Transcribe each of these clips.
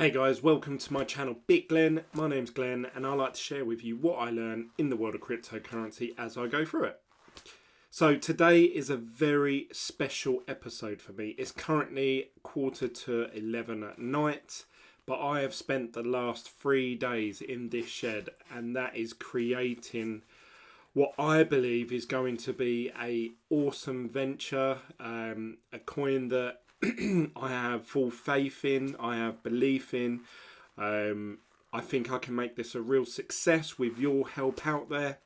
Hey guys, welcome to my channel Bit Glenn. My name's Glenn and I like to share with you what I learn in the world of cryptocurrency as I go through it. So today is a very special episode for me. It's currently 11:15 at night, but I have spent the last 3 days in this shed, and that is creating what I believe is going to be a awesome venture, a coin that I have full faith in, I have belief in. I think I can make this a real success with your help out there.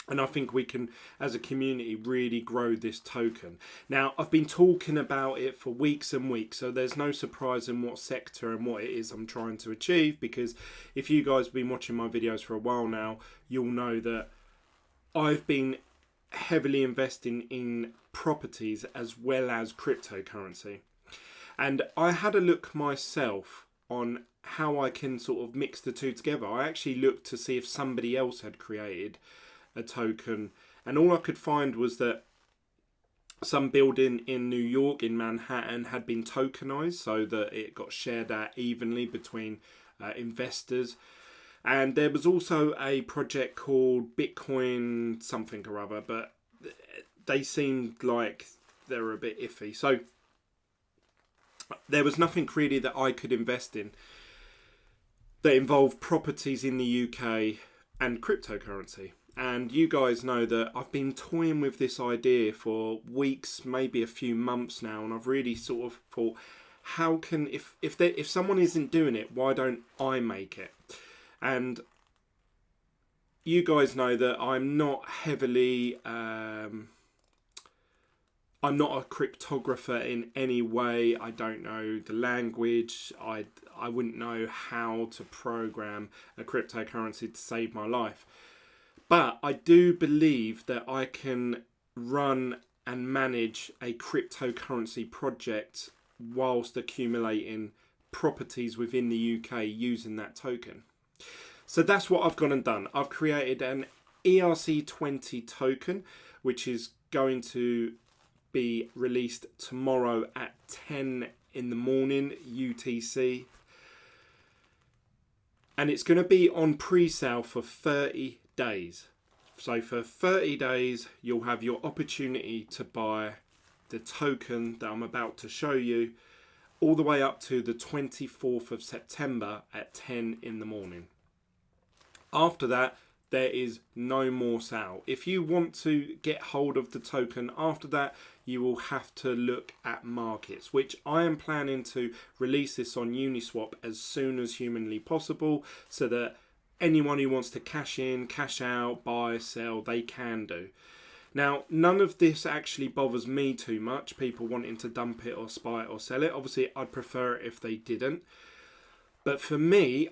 And I think we can, as a community, really grow this token. Now, I've been talking about it for weeks and weeks, so there's no surprise in what sector and what it is I'm trying to achieve, because if you guys have been watching my videos for a while now, you'll know that I've been heavily investing in properties as well as cryptocurrency. And I had a look myself on how I can sort of mix the two together. I actually looked to see if somebody else had created a token, and all I could find was that some building in New York, in Manhattan, had been tokenized so that it got shared out evenly between investors. And there was also a project called Bitcoin something or other, but they seemed like they were a bit iffy. So there was nothing really that I could invest in that involved properties in the UK and cryptocurrency. And you guys know that I've been toying with this idea for weeks, maybe a few months now, and I've really sort of thought, how can, if someone isn't doing it, why don't I make it? And you guys know that I'm not heavily, I'm not a cryptographer in any way. I don't know the language. I wouldn't know how to program a cryptocurrency to save my life. But I do believe that I can run and manage a cryptocurrency project whilst accumulating properties within the UK using that token. So that's what I've gone and done. I've created an ERC20 token, which is going to be released tomorrow at 10 in the morning UTC. And it's going to be on pre-sale for 30 days. So for 30 days, you'll have your opportunity to buy the token that I'm about to show you all the way up to the 24th of September at 10 in the morning. After that, there is no more sale. If you want to get hold of the token after that, you will have to look at markets, which I am planning to release this on Uniswap as soon as humanly possible, so that anyone who wants to cash in, cash out, buy, sell, they can do. Now, none of this actually bothers me too much, people wanting to dump it or spy it or sell it. Obviously, I'd prefer it if they didn't. But for me,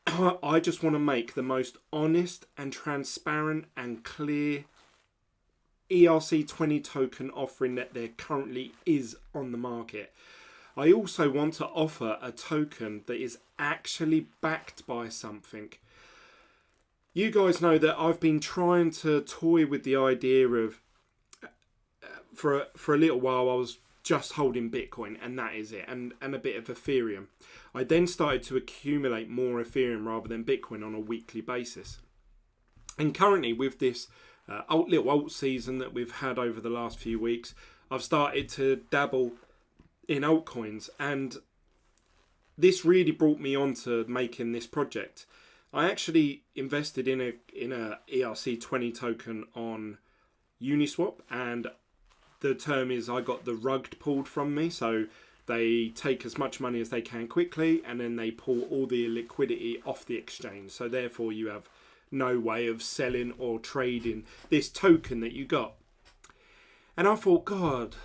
I just want to make the most honest and transparent and clear ERC20 token offering that there currently is on the market. I also want to offer a token that is actually backed by something. You guys know that I've been trying to toy with the idea of, for a little while I was just holding Bitcoin and that is it, and a bit of Ethereum. I then started to accumulate more Ethereum rather than Bitcoin on a weekly basis. And currently with this little alt season that we've had over the last few weeks, I've started to dabble in altcoins, and this really brought me on to making this project. I actually invested in a ERC20 token on Uniswap, and the term is I got the rug pulled from me. So they take as much money as they can quickly, and then they pull all the liquidity off the exchange. So therefore you have no way of selling or trading this token that you got. And I thought, God,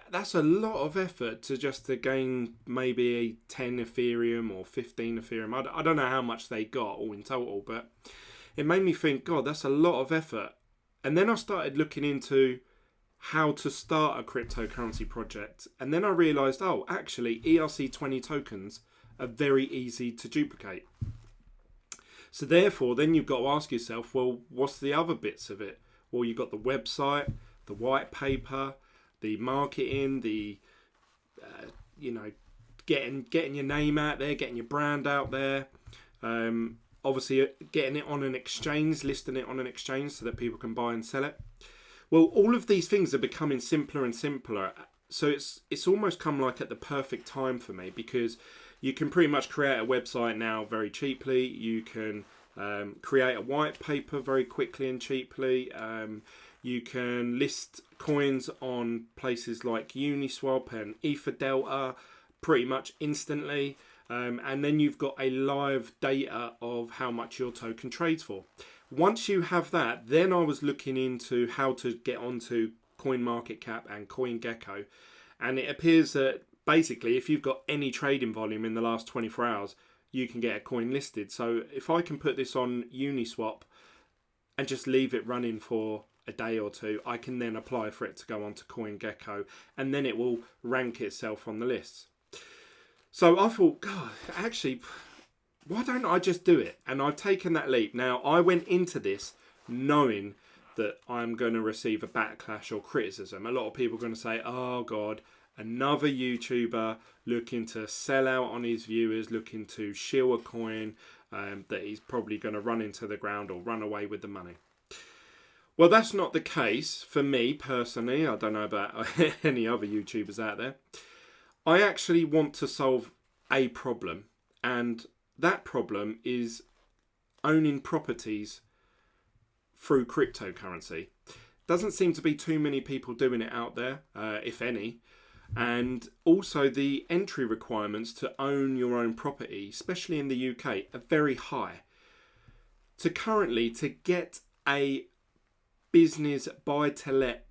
that's a lot of effort to gain maybe a 10 Ethereum or 15 Ethereum. I don't know how much they got all in total, but it made me think, God, that's a lot of effort. And then I started looking into how to start a cryptocurrency project. And then I realized, oh, actually, ERC20 tokens are very easy to duplicate. So therefore, then you've got to ask yourself, well, what's the other bits of it? Well, you've got the website, the white paper, the marketing, the getting your name out there, getting your brand out there. Obviously, getting it on an exchange, listing it on an exchange so that people can buy and sell it. Well, all of these things are becoming simpler and simpler. So it's almost come like at the perfect time for me, because you can pretty much create a website now very cheaply. You can create a white paper very quickly and cheaply. You can list coins on places like Uniswap and EtherDelta pretty much instantly. And then you've got a live data of how much your token trades for. Once you have that, then I was looking into how to get onto CoinMarketCap and CoinGecko. And it appears that basically if you've got any trading volume in the last 24 hours, you can get a coin listed. So if I can put this on Uniswap and just leave it running for a day or two, I can then apply for it to go onto CoinGecko, and then it will rank itself on the lists. So I thought, God, actually, why don't I just do it? And I've taken that leap. Now, I went into this knowing that I'm going to receive a backlash or criticism. A lot of people are going to say, oh, God, another YouTuber looking to sell out on his viewers, looking to shill a coin that he's probably going to run into the ground or run away with the money. Well, that's not the case for me personally. I don't know about any other YouTubers out there. I actually want to solve a problem, and that problem is owning properties through cryptocurrency. Doesn't seem to be too many people doing it out there, if any. And also the entry requirements to own your own property, especially in the UK, are very high. To get a business buy-to-let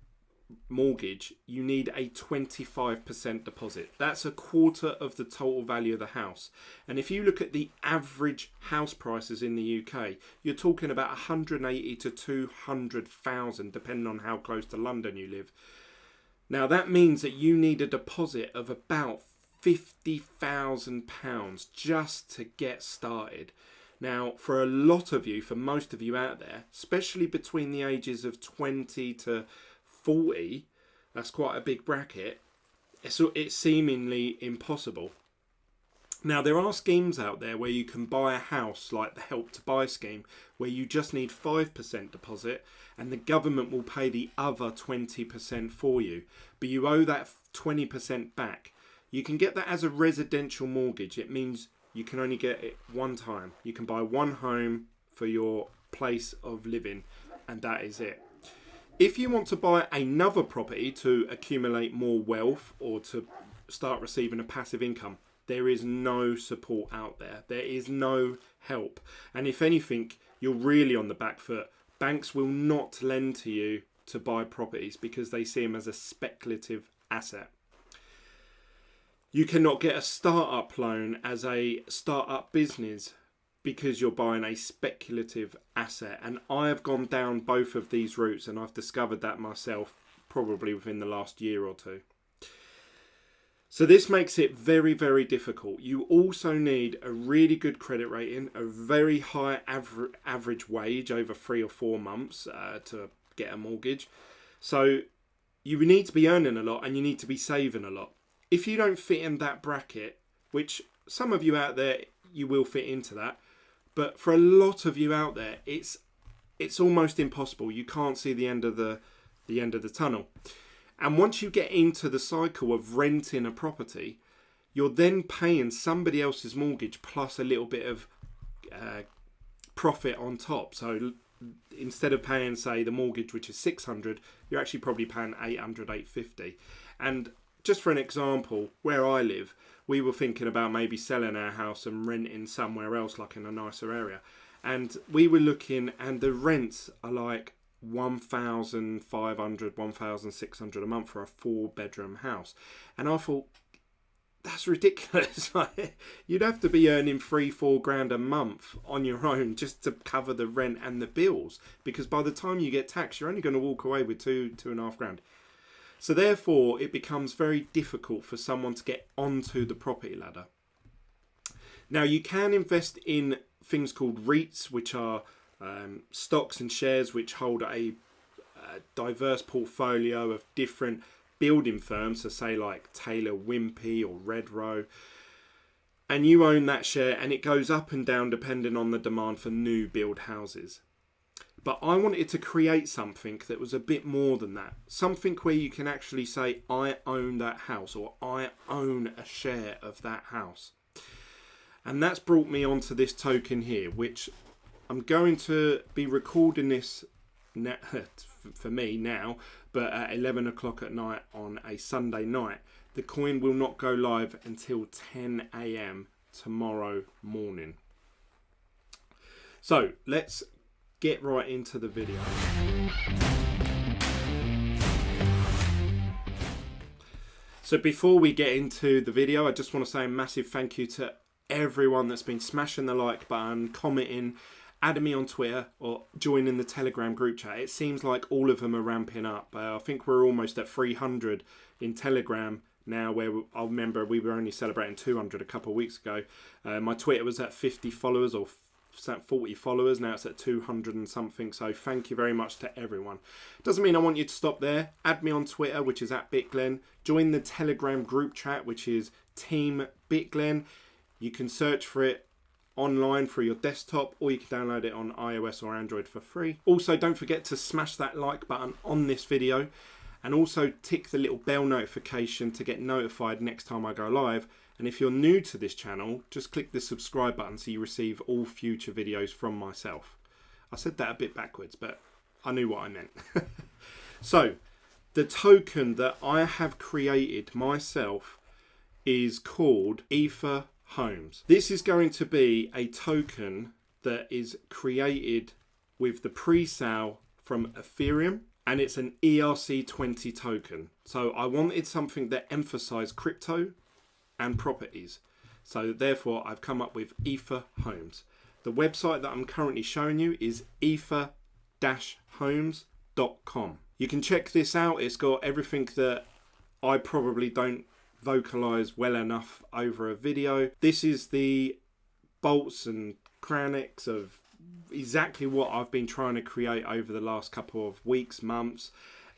mortgage, you need a 25% deposit. That's a quarter of the total value of the house. And if you look at the average house prices in the UK, you're talking about 180 to 200,000, depending on how close to London you live. Now that means that you need a deposit of about £50,000 just to get started. Now, for a lot of you, for most of you out there, especially between the ages of 20 to 40, that's quite a big bracket, it's seemingly impossible. Now, there are schemes out there where you can buy a house, like the Help to Buy scheme, where you just need 5% deposit and the government will pay the other 20% for you, but you owe that 20% back. You can get that as a residential mortgage. It means you can only get it one time. You can buy one home for your place of living, and that is it. If you want to buy another property to accumulate more wealth or to start receiving a passive income, there is no support out there. There is no help. And if anything, you're really on the back foot. Banks will not lend to you to buy properties because they see them as a speculative asset. You cannot get a startup loan as a startup business because you're buying a speculative asset. And I have gone down both of these routes, and I've discovered that myself probably within the last year or two. So this makes it very, very difficult. You also need a really good credit rating, a very high average wage over 3 or 4 months to get a mortgage. So you need to be earning a lot and you need to be saving a lot. If you don't fit in that bracket, which some of you out there, you will fit into that, but for a lot of you out there, it's almost impossible. You can't see the end of the tunnel. And once you get into the cycle of renting a property, you're then paying somebody else's mortgage plus a little bit of profit on top. So instead of paying, say, the mortgage, which is 600, you're actually probably paying 800, 850. And just for an example, where I live, we were thinking about maybe selling our house and renting somewhere else, like in a nicer area. And we were looking, and the rents are like 1,500, 1,600 a month for a 4-bedroom house. And I thought, that's ridiculous. You'd have to be earning 3-4 grand a month on your own just to cover the rent and the bills, because by the time you get taxed, you're only going to walk away with 2.5 grand. So therefore, it becomes very difficult for someone to get onto the property ladder. Now, you can invest in things called REITs, which are stocks and shares which hold a diverse portfolio of different building firms, so say like Taylor Wimpey or Redrow. and you own that share, and it goes up and down depending on the demand for new build houses. But I wanted to create something that was a bit more than that. Something where you can actually say, I own that house, or I own a share of that house. And that's brought me onto this token here, which I'm going to be recording this for me now, but at 11 o'clock at night on a Sunday night. The coin will not go live until 10 a.m. tomorrow morning. So let's get right into the video. So before we get into the video, I just want to say a massive thank you to everyone that's been smashing the like button, commenting, adding me on Twitter, or joining the Telegram group chat. It seems like all of them are ramping up. I think we're almost at 300 in Telegram now, where I remember we were only celebrating 200 a couple of weeks ago. My Twitter was at 50 followers or 40 followers. Now it's at 200 and something. So thank you very much to everyone. Doesn't mean I want you to stop there. Add me on Twitter, which is at BitGlenn. Join the Telegram group chat, which is Team BitGlenn. You can search for it online through your desktop, or you can download it on iOS or Android for free. Also, don't forget to smash that like button on this video, and also tick the little bell notification to get notified next time I go live. And if you're new to this channel, just click the subscribe button so you receive all future videos from myself. I said that a bit backwards, but I knew what I meant. So, the token that I have created myself is called Ether Homes. This is going to be a token that is created with the pre-sale from Ethereum, and it's an ERC20 token. So I wanted something that emphasized crypto and properties. So therefore I've come up with Ether Homes. The website that I'm currently showing you is ether-homes.com. You can check this out. It's got everything that I probably don't vocalize well enough over a video. This is the bolts and crannies of exactly what I've been trying to create over the last couple of weeks, months,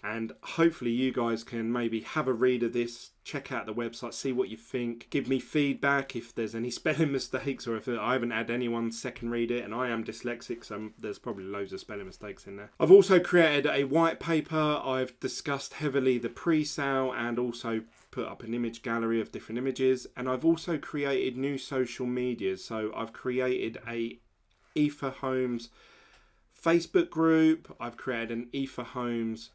and hopefully you guys can maybe have a read of this, check out the website, see what you think, give me feedback if there's any spelling mistakes, or if I haven't had anyone second read it, and I am dyslexic, so there's probably loads of spelling mistakes in there. I've also created a white paper. I've discussed heavily the pre-sale and also put up an image gallery of different images, and I've also created new social medias. So I've created a Ether Homes Facebook group, I've created an Ether Homes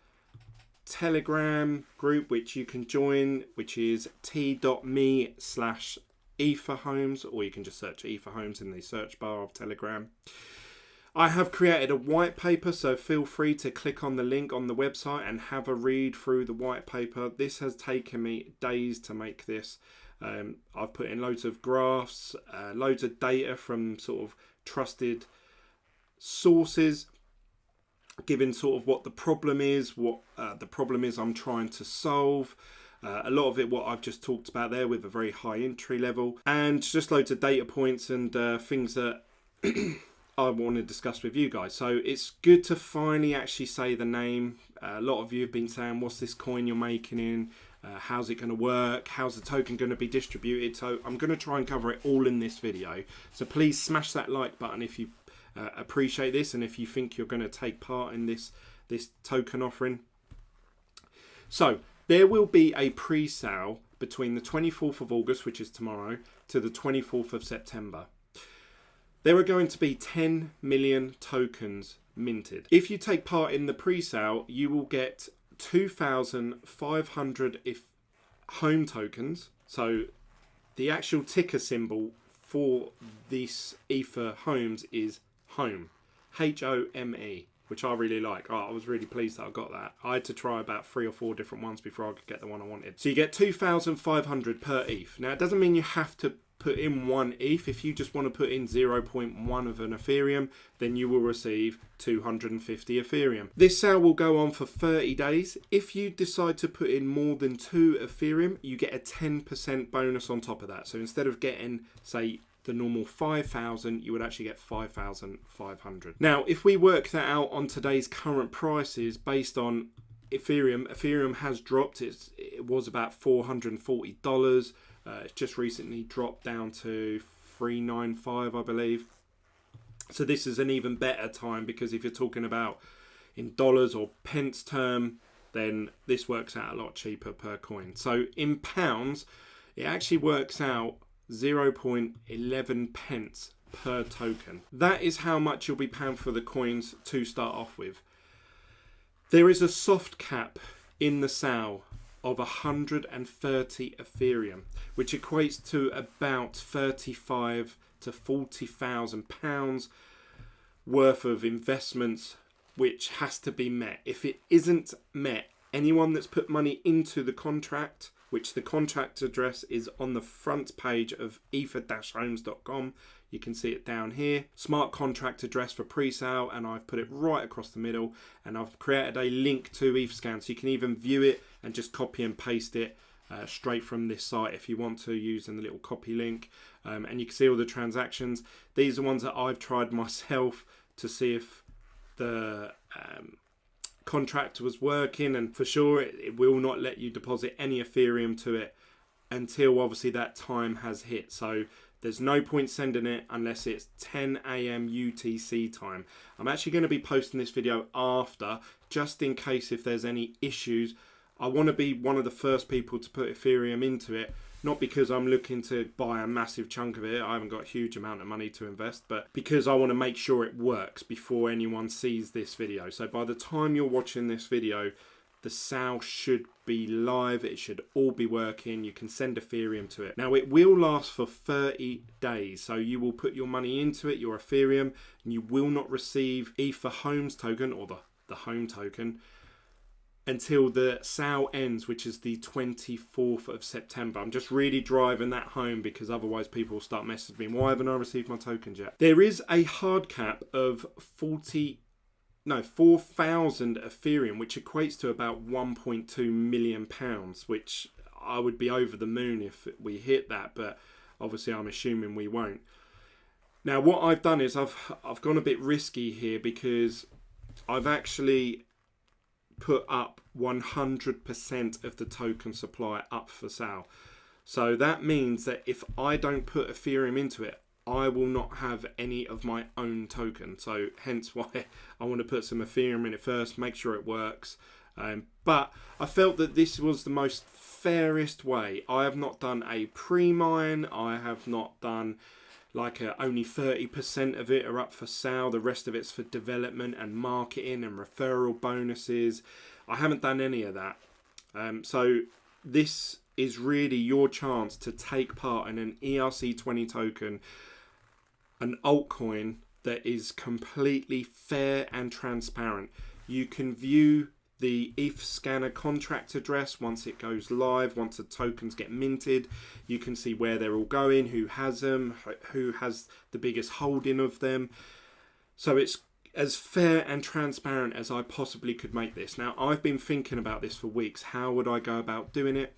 Telegram group which you can join, which is t.me/etherhomes, or you can just search Ether Homes in the search bar of Telegram. I have created a white paper, so feel free to click on the link on the website and have a read through the white paper. This has taken me days to make this. I've put in loads of graphs, loads of data from sort of trusted sources, given sort of what the problem is, what the problem is I'm trying to solve. A lot of it what I've just talked about there with a very high entry level, and just loads of data points and things that I want to discuss with you guys. So it's good to finally actually say the name. A lot of you have been saying, what's this coin you're making in? How's it going to work? How's the token going to be distributed? So I'm going to try and cover it all in this video. So please smash that like button if you appreciate this, and if you think you're going to take part in this token offering. So there will be a pre-sale between the 24th of August, which is tomorrow, to the 24th of September. There are going to be 10 million tokens minted. If you take part in the pre-sale, you will get 2,500 home tokens. So the actual ticker symbol for this Ether Homes is home, HOME, which I really like. Oh, I was really pleased that I got that. I had to try about 3 or 4 different ones before I could get the one I wanted. So you get 2,500 per ETH. Now it doesn't mean you have to put in 1 ETH. If you just want to put in 0.1 of an Ethereum, then you will receive 250 Ethereum. This sale will go on for 30 days. If you decide to put in more than 2 Ethereum, you get a 10% bonus on top of that. So instead of getting, say, the normal 5,000, you would actually get 5,500. Now, if we work that out on today's current prices based on Ethereum has dropped. It was about $440. It's just recently dropped down to 395, I believe. So this is an even better time, because if you're talking about in dollars or pence term, then this works out a lot cheaper per coin. So in pounds, it actually works out 0.11 pence per token. That is how much you'll be paying for the coins to start off with. There is a soft cap in the sale of 130 Ethereum, which equates to about 35 to 40,000 pounds worth of investments, which has to be met. If it isn't met, anyone that's put money into the contract, which the contract address is on the front page of ether-homes.com. You can see it down here. Smart contract address for pre-sale, and I've put it right across the middle, and I've created a link to Etherscan, so you can even view it and just copy and paste it straight from this site if you want to, using the little copy link. And you can see all the transactions. These are ones that I've tried myself to see if the contract was working, and for sure it will not let you deposit any Ethereum to it until obviously that time has hit. So there's no point sending it unless it's 10 a.m. UTC time. I'm actually going to be posting this video after, just in case if there's any issues. I want to be one of the first people to put Ethereum into it, not because I'm looking to buy a massive chunk of it. I haven't got a huge amount of money to invest, but because I want to make sure it works before anyone sees this video. So by the time you're watching this video, the sale should be live. It should all be working. You can send Ethereum to it. Now, it will last for 30 days. So you will put your money into it, your Ethereum, and you will not receive Ether Homes token, or the home token, until the sale ends, which is the 24th of September. I'm just really driving that home, because otherwise people will start messaging me, why haven't I received my tokens yet? There is a hard cap of 4,000 Ethereum, which equates to about 1.2 million pounds, which I would be over the moon if we hit that, but obviously I'm assuming we won't. Now what I've done is I've gone a bit risky here, because I've actually put up 100% of the token supply up for sale. So that means that if I don't put Ethereum into it, I will not have any of my own token. So hence why I want to put some Ethereum in it first, make sure it works. But I felt that this was the most fairest way. I have not done a pre-mine. I have not done like only 30% of it are up for sale. The rest of it's for development and marketing and referral bonuses. I haven't done any of that. So this is really your chance to take part in an ERC20 token, an altcoin that is completely fair and transparent. You can view the ETH scanner contract address once it goes live, once the tokens get minted. You can see where they're all going, who has them, who has the biggest holding of them. So it's as fair and transparent as I possibly could make this. Now, I've been thinking about this for weeks. How would I go about doing it?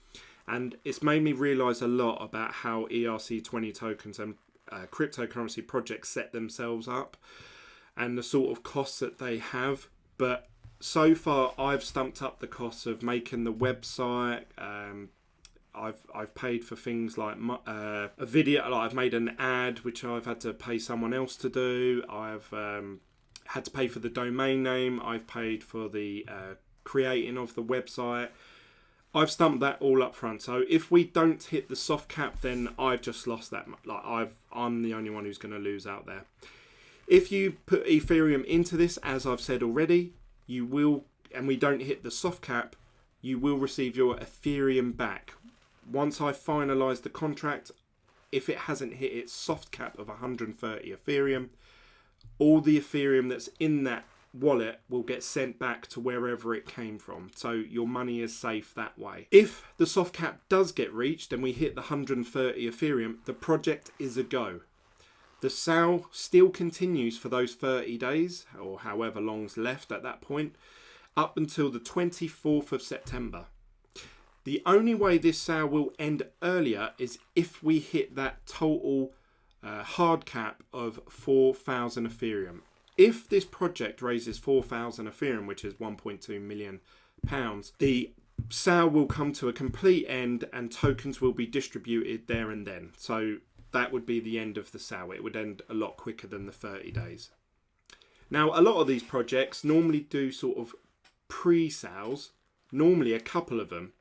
And it's made me realize a lot about how ERC20 tokens and cryptocurrency projects set themselves up and the sort of costs that they have. But so far, I've stumped up the costs of making the website. I've paid for things like a video. Like I've made an ad, which I've had to pay someone else to do. I've had to pay for the domain name. I've paid for the creating of the website. I've stumped that all up front. So if we don't hit the soft cap, then I've just lost that. Like I'm the only one who's going to lose out there. If you put Ethereum into this, as I've said already, you will, and we don't hit the soft cap, you will receive your Ethereum back. Once I finalize the contract, if it hasn't hit its soft cap of 130 Ethereum, all the Ethereum that's in that wallet will get sent back to wherever it came from. So your money is safe that way. If the soft cap does get reached and we hit the 130 Ethereum, the project is a go. The sale still continues for those 30 days, or however long's left at that point, up until the 24th of September. The only way this sale will end earlier is if we hit that total hard cap of 4,000 Ethereum. If this project raises 4,000 Ethereum, which is 1.2 million pounds, the sale will come to a complete end and tokens will be distributed there and then. So that would be the end of the sale. It would end a lot quicker than the 30 days. Now, a lot of these projects normally do sort of pre-sales, normally a couple of them,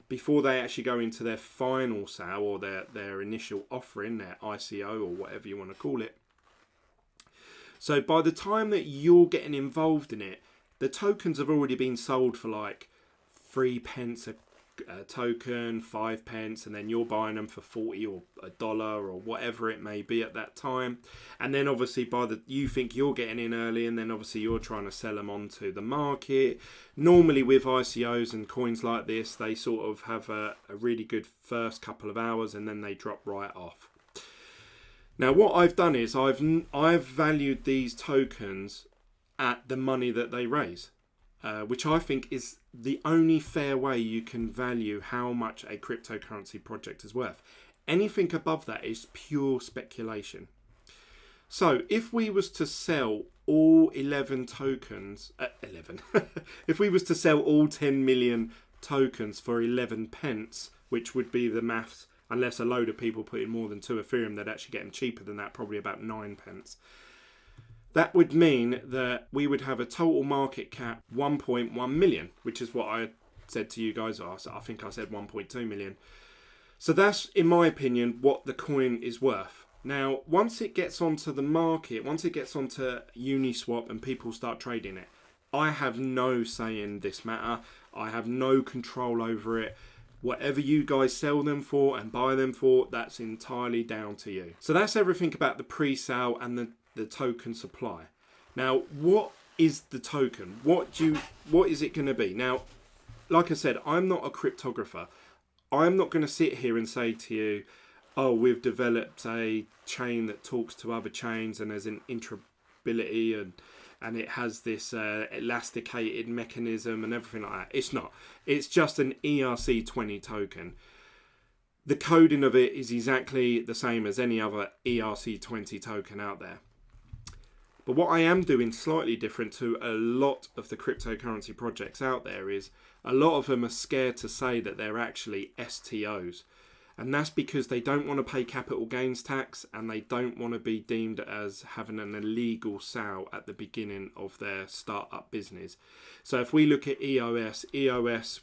before they actually go into their final sale or their initial offering, their ICO or whatever you want to call it. So by the time that you're getting involved in it, the tokens have already been sold for like 3 pence a token, 5 pence, and then you're buying them for 40 or $1 or whatever it may be at that time. And then obviously you think you're getting in early, and then obviously you're trying to sell them onto the market. Normally with ICOs and coins like this, they sort of have a really good first couple of hours and then they drop right off. Now what I've done is I've valued these tokens at the money that they raise. Which I think is the only fair way you can value how much a cryptocurrency project is worth. Anything above that is pure speculation. So if we was to sell all 11 tokens, if we was to sell all 10 million tokens for 11 pence, which would be the maths, unless a load of people put in more than 2 Ethereum, they'd actually get them cheaper than that, probably about 9 pence. That would mean that we would have a total market cap 1.1 million, which is what I said to you guys. I think I said 1.2 million. So that's, in my opinion, what the coin is worth. Now, once it gets onto the market, once it gets onto Uniswap and people start trading it, I have no say in this matter. I have no control over it. Whatever you guys sell them for and buy them for, that's entirely down to you. So that's everything about the pre-sale and the token supply. Now, what is the token? What is it going to be? Now, like I said, I'm not a cryptographer. I'm not going to sit here and say to you, oh, we've developed a chain that talks to other chains and there's an interoperability and it has this elasticated mechanism and everything like that. It's not. It's just an ERC20 token. The coding of it is exactly the same as any other ERC20 token out there. But what I am doing slightly different to a lot of the cryptocurrency projects out there is a lot of them are scared to say that they're actually STOs. And that's because they don't want to pay capital gains tax and they don't want to be deemed as having an illegal sale at the beginning of their startup business. So if we look at EOS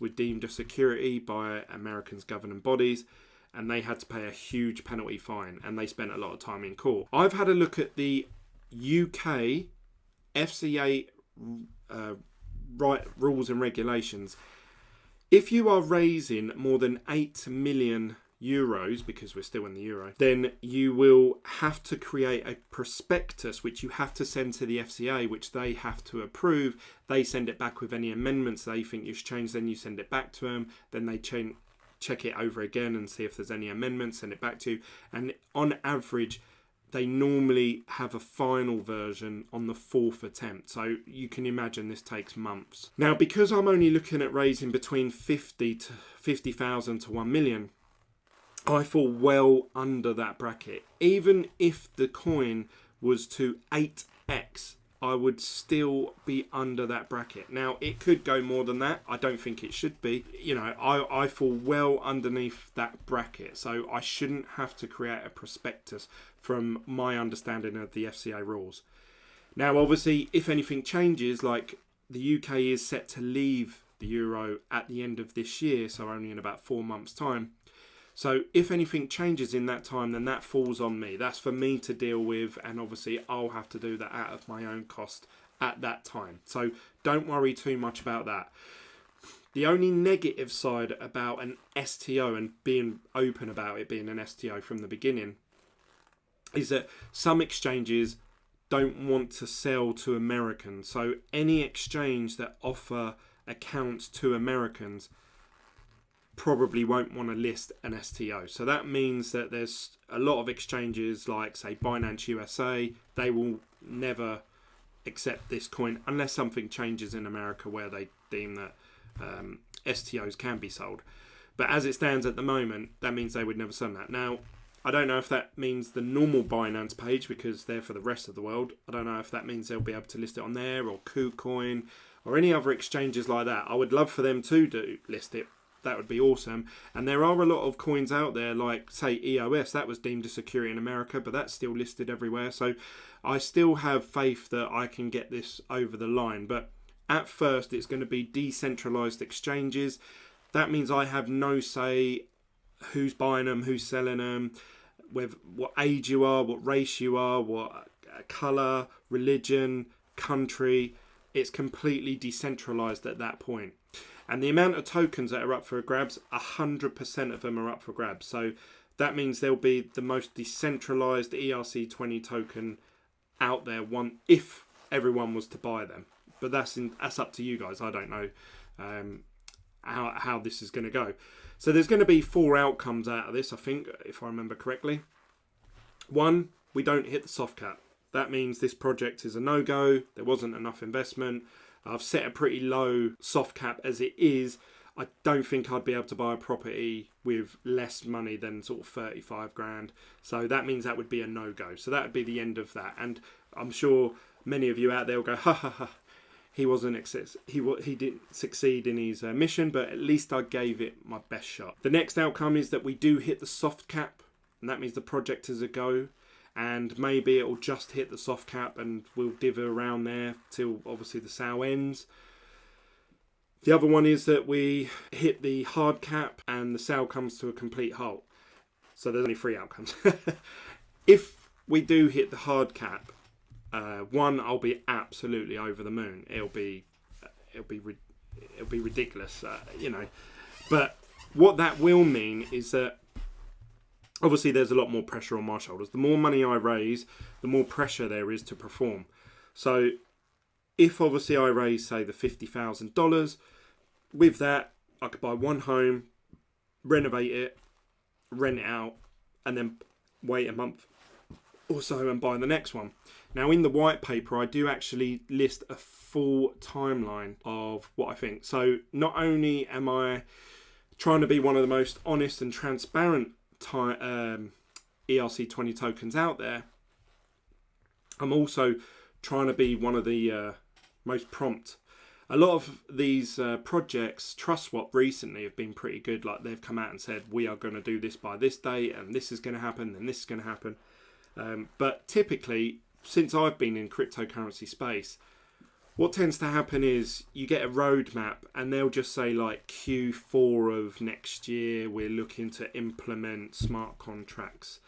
were deemed a security by Americans' governing bodies, and they had to pay a huge penalty fine, and they spent a lot of time in court. I've had a look at the UK FCA rules and regulations. If you are raising more than 8 million euros, because we're still in the euro, then you will have to create a prospectus which you have to send to the FCA, which they have to approve. They send it back with any amendments they think you should change, then you send it back to them, then they check it over again and see if there's any amendments, send it back to you. And on average, they normally have a final version on the 4th attempt. So you can imagine this takes months. Now, because I'm only looking at raising between 50,000 to 1 million, I fall well under that bracket. Even if the coin was to 8x, I would still be under that bracket. Now, it could go more than that. I don't think it should be. You know, I fall well underneath that bracket. So I shouldn't have to create a prospectus from my understanding of the FCA rules. Now, obviously, if anything changes, like the UK is set to leave the euro at the end of this year, so only in about 4 months' time. So if anything changes in that time, then that falls on me. That's for me to deal with, and obviously I'll have to do that out of my own cost at that time. So don't worry too much about that. The only negative side about an STO and being open about it being an STO from the beginning is that some exchanges don't want to sell to Americans. So any exchange that offer accounts to Americans probably won't want to list an STO. So that means that there's a lot of exchanges like, say, Binance USA, they will never accept this coin unless something changes in America where they deem that STOs can be sold. But as it stands at the moment, that means they would never sell that. Now, I don't know if that means the normal Binance page, because they're for the rest of the world. I don't know if that means they'll be able to list it on there, or KuCoin, or any other exchanges like that. I would love for them to list it. That would be awesome. And there are a lot of coins out there, like say EOS, that was deemed a security in America, but that's still listed everywhere. So I still have faith that I can get this over the line. But at first, it's going to be decentralized exchanges. That means I have no say who's buying them, who's selling them, with what age you are, what race you are, what color, religion, country. It's completely decentralized at that point. And the amount of tokens that are up for grabs, 100% of them are up for grabs. So that means there'll be the most decentralized ERC20 token out there, if everyone was to buy them. But that's up to you guys. I don't know how this is going to go. So there's going to be 4 outcomes out of this, I think, if I remember correctly. 1, we don't hit the soft cap. That means this project is a no-go. There wasn't enough investment. I've set a pretty low soft cap as it is. I don't think I'd be able to buy a property with less money than sort of 35 grand. So that means that would be a no-go. So that would be the end of that. And I'm sure many of you out there will go, ha ha ha. He didn't succeed in his mission, but at least I gave it my best shot. The next outcome is that we do hit the soft cap, and that means the project is a go. And maybe it will just hit the soft cap and we'll div around there till obviously the sale ends. The other one is that we hit the hard cap and the sale comes to a complete halt. So there's only 3 outcomes. If we do hit the hard cap, 1, I'll be absolutely over the moon. It'll be ridiculous, But what that will mean is that obviously there's a lot more pressure on my shoulders. The more money I raise, the more pressure there is to perform. So if obviously I raise, say, the $50,000, with that I could buy 1 home, renovate it, rent it out, and then wait a month or so and buy the next one. Now in the white paper I do actually list a full timeline of what I think. So not only am I trying to be one of the most honest and transparent ERC20 tokens out there, I'm also trying to be one of the most prompt. A lot of these projects, TrustSwap recently have been pretty good. Like they've come out and said, we are going to do this by this date and this is going to happen and this is going to happen. But typically, since I've been in cryptocurrency space, what tends to happen is you get a roadmap and they'll just say like Q4 of next year, we're looking to implement smart contracts.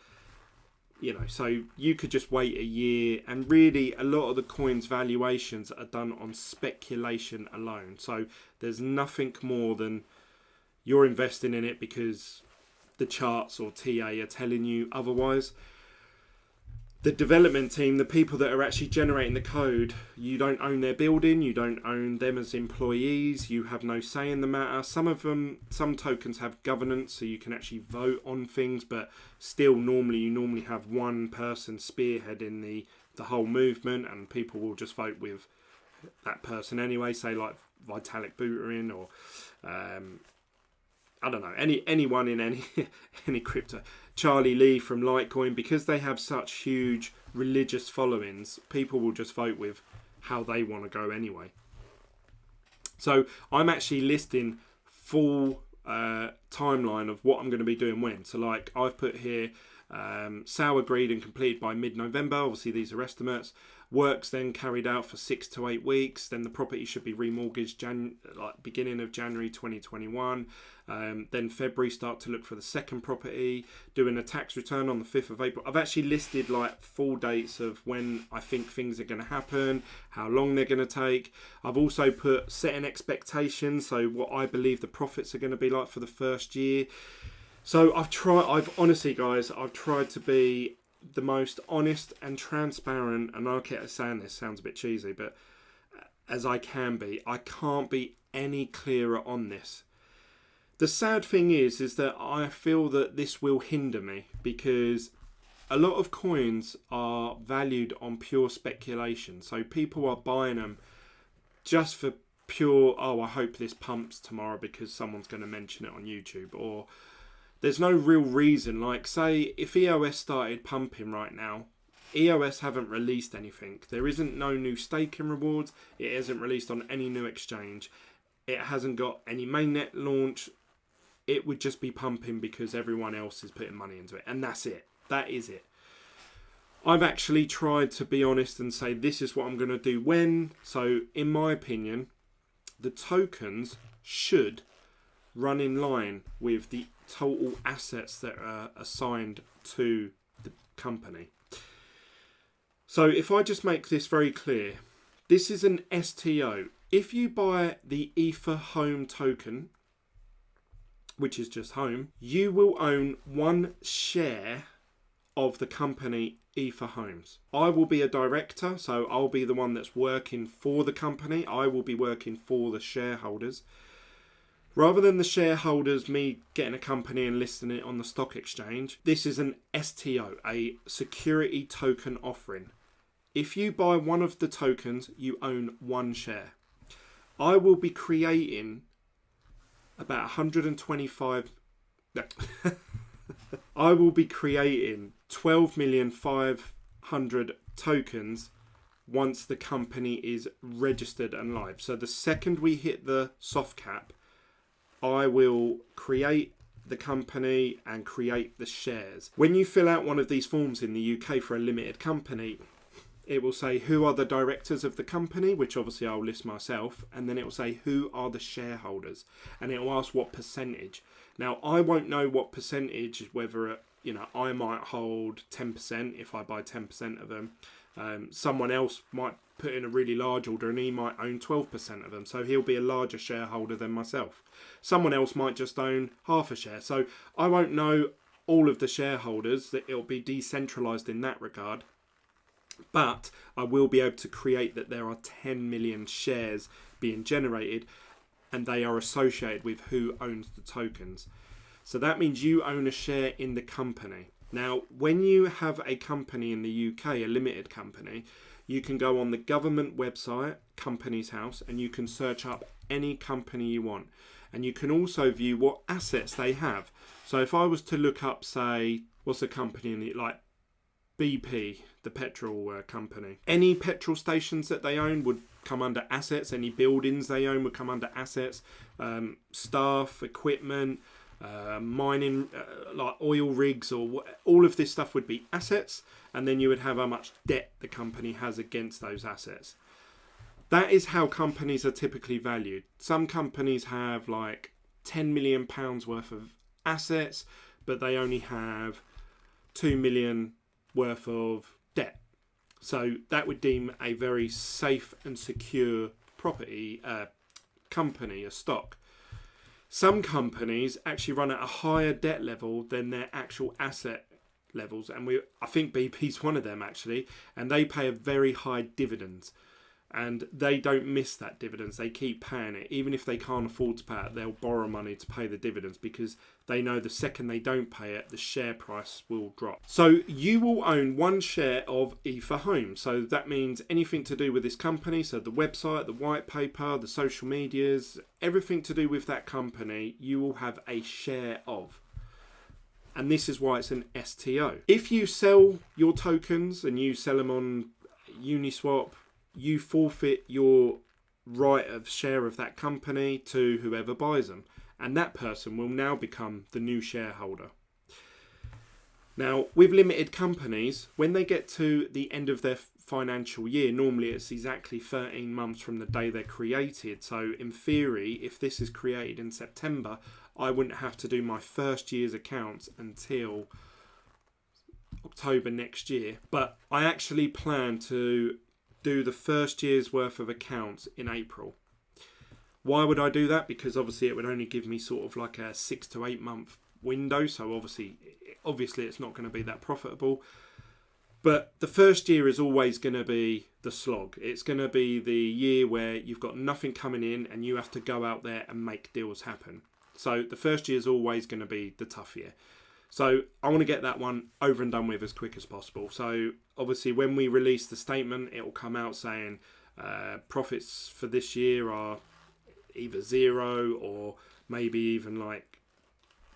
So you could just wait a year, and really a lot of the coins valuations are done on speculation alone. So there's nothing more than you're investing in it because the charts or TA are telling you otherwise. The development team, the people that are actually generating the code, you don't own their building, you don't own them as employees, you have no say in the matter. Some tokens have governance, so you can actually vote on things, but still you normally have one person spearheading the whole movement, and people will just vote with that person anyway, say like Vitalik Buterin or I don't know, anyone in any crypto. Charlie Lee from Litecoin, because they have such huge religious followings, people will just vote with how they want to go anyway. So I'm actually listing full timeline of what I'm going to be doing when. So like I've put here, sale agreed and completed by mid-November. Obviously these are estimates. Works then carried out for 6 to 8 weeks. Then the property should be remortgaged beginning of January 2021. Then February start to look for the second property. Doing a tax return on the 5th of April. I've actually listed like full dates of when I think things are going to happen, how long they're going to take. I've also put setting expectations, so what I believe the profits are going to be like for the first year. So I've honestly, guys, I've tried to be the most honest and transparent, and I keep saying this, sounds a bit cheesy, but as I can be. I can't be any clearer on this. The sad thing is that I feel that this will hinder me, because a lot of coins are valued on pure speculation. So people are buying them just for pure, I hope this pumps tomorrow because someone's going to mention it on YouTube, or there's no real reason. Like, say, if EOS started pumping right now, EOS haven't released anything. There isn't no new staking rewards. It isn't released on any new exchange. It hasn't got any mainnet launch. It would just be pumping because everyone else is putting money into it. And that's it. That is it. I've actually tried to be honest and say this is what I'm going to do when. So in my opinion, the tokens should run in line with the total assets that are assigned to the company. So if I just make this very clear, this is an STO. If you buy the Ether Home token, which is just home, you will own 1 share of the company Ether Homes. I will be a director, so I'll be the one that's working for the company. I will be working for the shareholders. Rather than the shareholders, me getting a company and listing it on the stock exchange, this is an STO, a security token offering. If you buy one of the tokens, you own 1 share. I will be creating about 125... I will be creating 12,500,000 tokens once the company is registered and live. So the second we hit the soft cap, I will create the company and create the shares. When you fill out one of these forms in the UK for a limited company, it will say who are the directors of the company, which obviously I'll list myself, and then it will say who are the shareholders, and it will ask what percentage. Now I won't know what percentage, whether I might hold 10% if I buy 10% of them. Someone else might put in a really large order and he might own 12% of them, so he'll be a larger shareholder than myself. Someone else might just own half a share, so I won't know all of the shareholders. That it'll be decentralized in that regard. But I will be able to create that there are 10 million shares being generated and they are associated with who owns the tokens. So that means you own a share in the company. Now, when you have a company in the UK, a limited company, you can go on the government website, Companies House, and you can search up any company you want. And you can also view what assets they have. So if I was to look up, say, what's a company in the, like BP, the petrol company. Any petrol stations that they own would come under assets. Any buildings they own would come under assets. Staff, equipment, mining, like oil rigs, or all of this stuff would be assets. And then you would have how much debt the company has against those assets. That is how companies are typically valued. Some companies have like £10 million worth of assets, but they only have 2 million worth of debt. So that would deem a very safe and secure property, company, a stock. Some companies actually run at a higher debt level than their actual asset levels, and I think BP's one of them actually, and they pay a very high dividend. And they don't miss that dividends. They keep paying it. Even if they can't afford to pay it, they'll borrow money to pay the dividends because they know the second they don't pay it, the share price will drop. So you will own 1 share of Ether Home. So that means anything to do with this company, so the website, the white paper, the social medias, everything to do with that company, you will have a share of. And this is why it's an STO. If you sell your tokens and you sell them on Uniswap, you forfeit your right of share of that company to whoever buys them, and that person will now become the new shareholder. Now, with limited companies, when they get to the end of their financial year, normally it's exactly 13 months from the day they're created. So in theory, if this is created in September, I wouldn't have to do my first year's accounts until October next year. But I actually plan to do the first year's worth of accounts in April. Why would I do that? Because obviously it would only give me sort of like a 6 to 8 month window. So obviously it's not going to be that profitable. But the first year is always going to be the slog. It's going to be the year where you've got nothing coming in and you have to go out there and make deals happen. So the first year is always going to be the tough year. So I want to get that one over and done with as quick as possible. So obviously when we release the statement, it will come out saying profits for this year are either 0 or maybe even like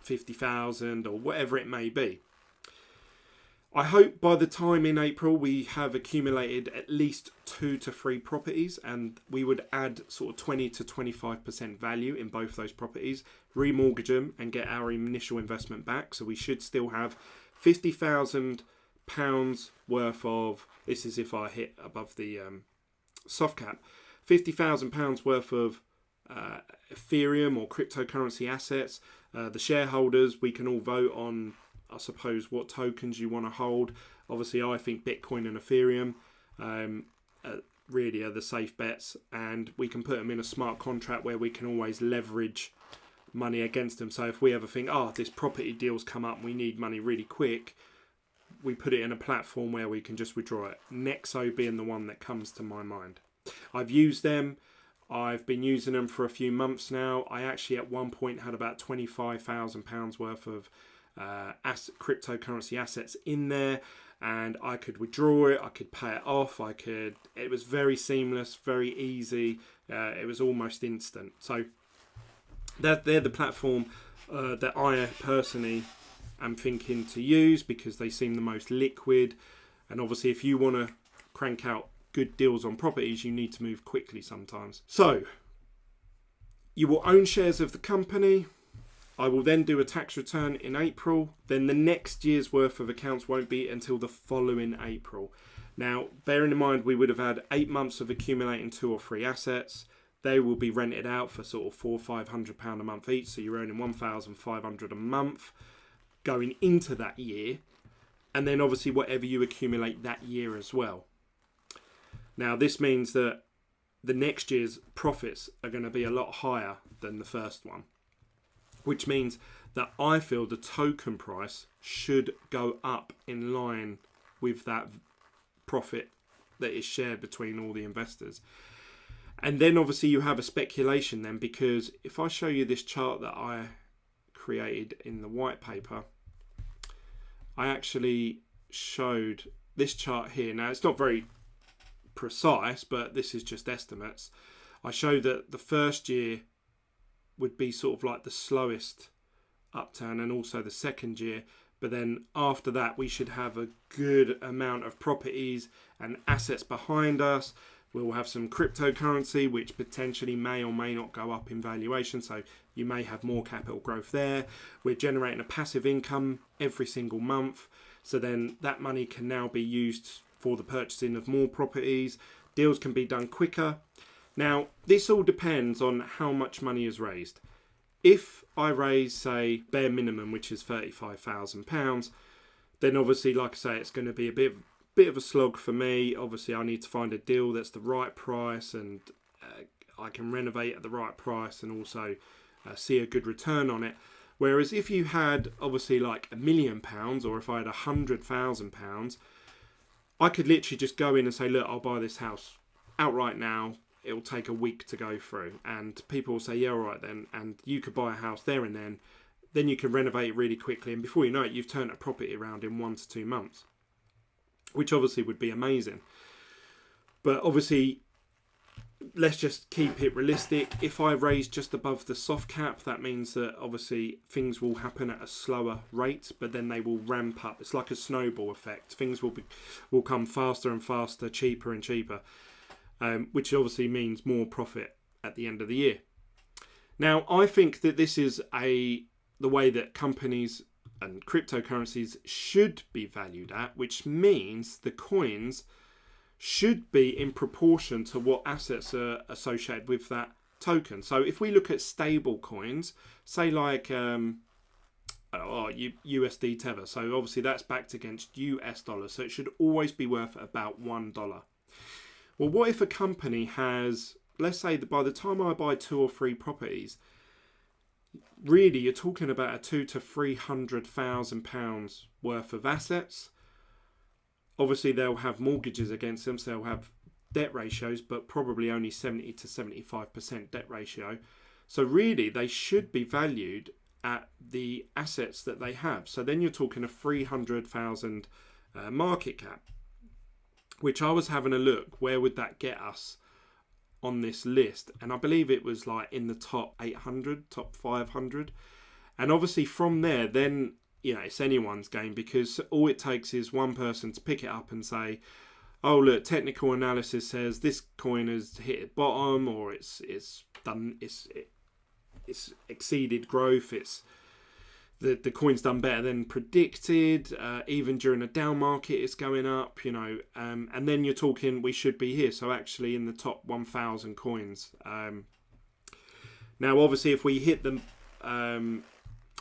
50,000 or whatever it may be. I hope by the time in April we have accumulated at least 2 to 3 properties, and we would add sort of 20 to 25% value in both those properties, remortgage them and get our initial investment back. So we should still have £50,000 worth of, this is if I hit above the soft cap, £50,000 worth of Ethereum or cryptocurrency assets. The shareholders, we can all vote on, I suppose, what tokens you want to hold. Obviously, I think Bitcoin and Ethereum really are the safe bets, and we can put them in a smart contract where we can always leverage money against them. So if we ever think, this property deal's come up and we need money really quick, we put it in a platform where we can just withdraw it. Nexo being the one that comes to my mind. I've used them. I've been using them for a few months now. I actually at one point had about £25,000 worth of cryptocurrency assets in there, and I could withdraw it, I could pay it off, it was very seamless, very easy. It was almost instant. So they're the platform that I personally am thinking to use, because they seem the most liquid. And obviously if you want to crank out good deals on properties, you need to move quickly sometimes. So you will own shares of the company. I will then do a tax return in April. Then the next year's worth of accounts won't be until the following April. Now, bearing in mind we would have had 8 months of accumulating 2 or 3 assets. They will be rented out for sort of £400 or £500 a month each. So you're earning £1,500 a month going into that year. And then obviously whatever you accumulate that year as well. Now, this means that the next year's profits are going to be a lot higher than the first one, which means that I feel the token price should go up in line with that profit that is shared between all the investors. And then obviously you have a speculation then, because if I show you this chart that I created in the white paper, I actually showed this chart here. Now, it's not very precise, but this is just estimates. I show that the first year would be sort of like the slowest upturn, and also the second year, but then after that we should have a good amount of properties and assets behind us. We'll have some cryptocurrency which potentially may or may not go up in valuation, so you may have more capital growth there. We're generating a passive income every single month, so then that money can now be used for the purchasing of more properties. Deals can be done quicker. Now, this all depends on how much money is raised. If I raise, say, bare minimum, which is £35,000, then obviously, like I say, it's going to be a bit of a slog for me. Obviously, I need to find a deal that's the right price, and I can renovate at the right price, and also see a good return on it. Whereas if you had, obviously, like £1 million, or if I had £100,000, I could literally just go in and say, look, I'll buy this house outright now. It'll take a week to go through. And people will say, yeah, all right then. And you could buy a house there and then you can renovate it really quickly. And before you know it, you've turned a property around in 1 to 2 months, which obviously would be amazing. But obviously, let's just keep it realistic. If I raise just above the soft cap, that means that obviously things will happen at a slower rate, but then they will ramp up. It's like a snowball effect. Things will come faster and faster, cheaper and cheaper, which obviously means more profit at the end of the year. Now, I think that this is the way that companies and cryptocurrencies should be valued at, which means the coins should be in proportion to what assets are associated with that token. So if we look at stable coins, say like USD Tether, so obviously that's backed against US dollars, so it should always be worth about $1. Well, what if a company has, let's say that by the time I buy 2 or 3 properties, really you're talking about a £200,000 to £300,000 worth of assets. Obviously, they'll have mortgages against them, so they'll have debt ratios, but probably only 70 to 75% debt ratio. So really, they should be valued at the assets that they have. So then you're talking a 300,000 market cap, which I was having a look. Where would that get us on this list? And I believe it was like in the top 800, top 500. And obviously from there, then it's anyone's game, because all it takes is one person to pick it up and say, oh look, technical analysis says this coin has hit its bottom, or it's exceeded growth, the coin's done better than predicted, even during a down market it's going up, and then you're talking we should be here, so actually in the top 1,000 coins. Now obviously if we hit the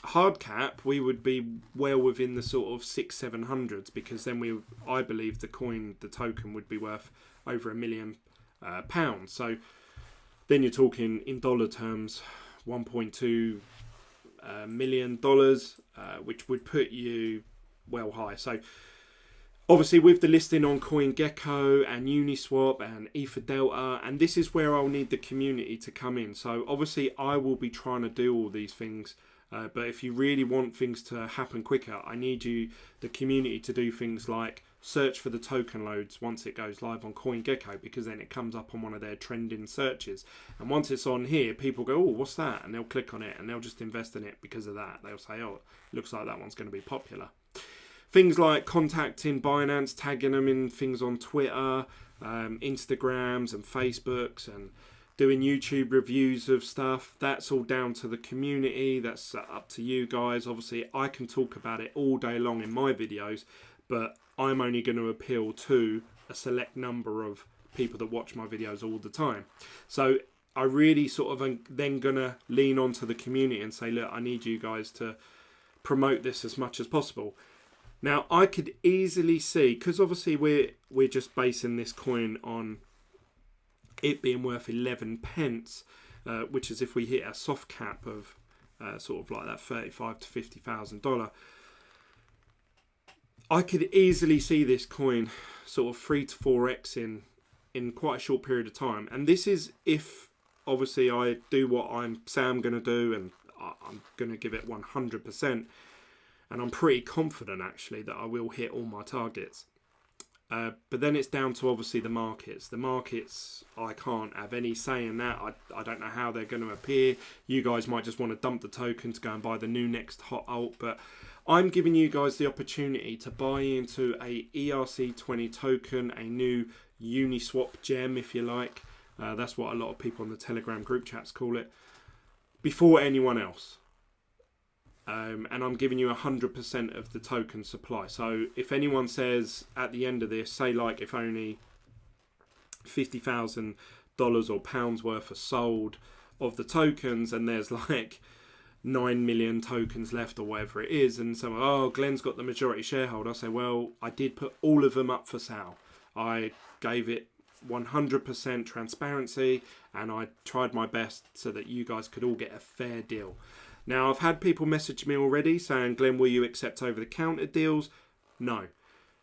hard cap, we would be well within the sort of 600-700s, because then I believe the token would be worth over £1 million. So then you're talking in dollar terms $1.2 million, which would put you well high. So obviously with the listing on CoinGecko and Uniswap and Ether Delta, and this is where I'll need the community to come in. So obviously I will be trying to do all these things, but if you really want things to happen quicker, I need the community, to do things like search for the token loads once it goes live on CoinGecko, because then it comes up on one of their trending searches. And once it's on here, people go, oh, what's that? And they'll click on it and they'll just invest in it because of that. They'll say, oh, looks like that one's going to be popular. Things like contacting Binance, tagging them in things on Twitter, Instagrams and Facebooks, and doing YouTube reviews of stuff. That's all down to the community. That's up to you guys. Obviously, I can talk about it all day long in my videos, but I'm only going to appeal to a select number of people that watch my videos all the time. So I really sort of am then going to lean onto the community and say, look, I need you guys to promote this as much as possible. Now, I could easily see, because obviously we're just basing this coin on it being worth 11 pence, which is if we hit a soft cap of sort of like that $35,000 to $50,000. I could easily see this coin sort of 3 to 4x in quite a short period of time. And this is if obviously I do what I'm going to do, and I'm going to give it 100%. And I'm pretty confident actually that I will hit all my targets. But then it's down to obviously the markets. The markets, I can't have any say in that. I don't know how they're going to appear. You guys might just want to dump the token to go and buy the new next hot alt. But I'm giving you guys the opportunity to buy into a ERC20 token, a new Uniswap gem, if you like. That's what a lot of people in the Telegram group chats call it, before anyone else. And I'm giving you 100% of the token supply. So if anyone says at the end of this, say like if only $50,000 or pounds worth are sold of the tokens, and there's like 9 million tokens left or whatever it is, and someone, oh, Glenn's got the majority shareholder, I say, well, I did put all of them up for sale. I gave it 100% transparency, and I tried my best so that you guys could all get a fair deal. Now, I've had people message me already saying, Glenn, will you accept over-the-counter deals? No,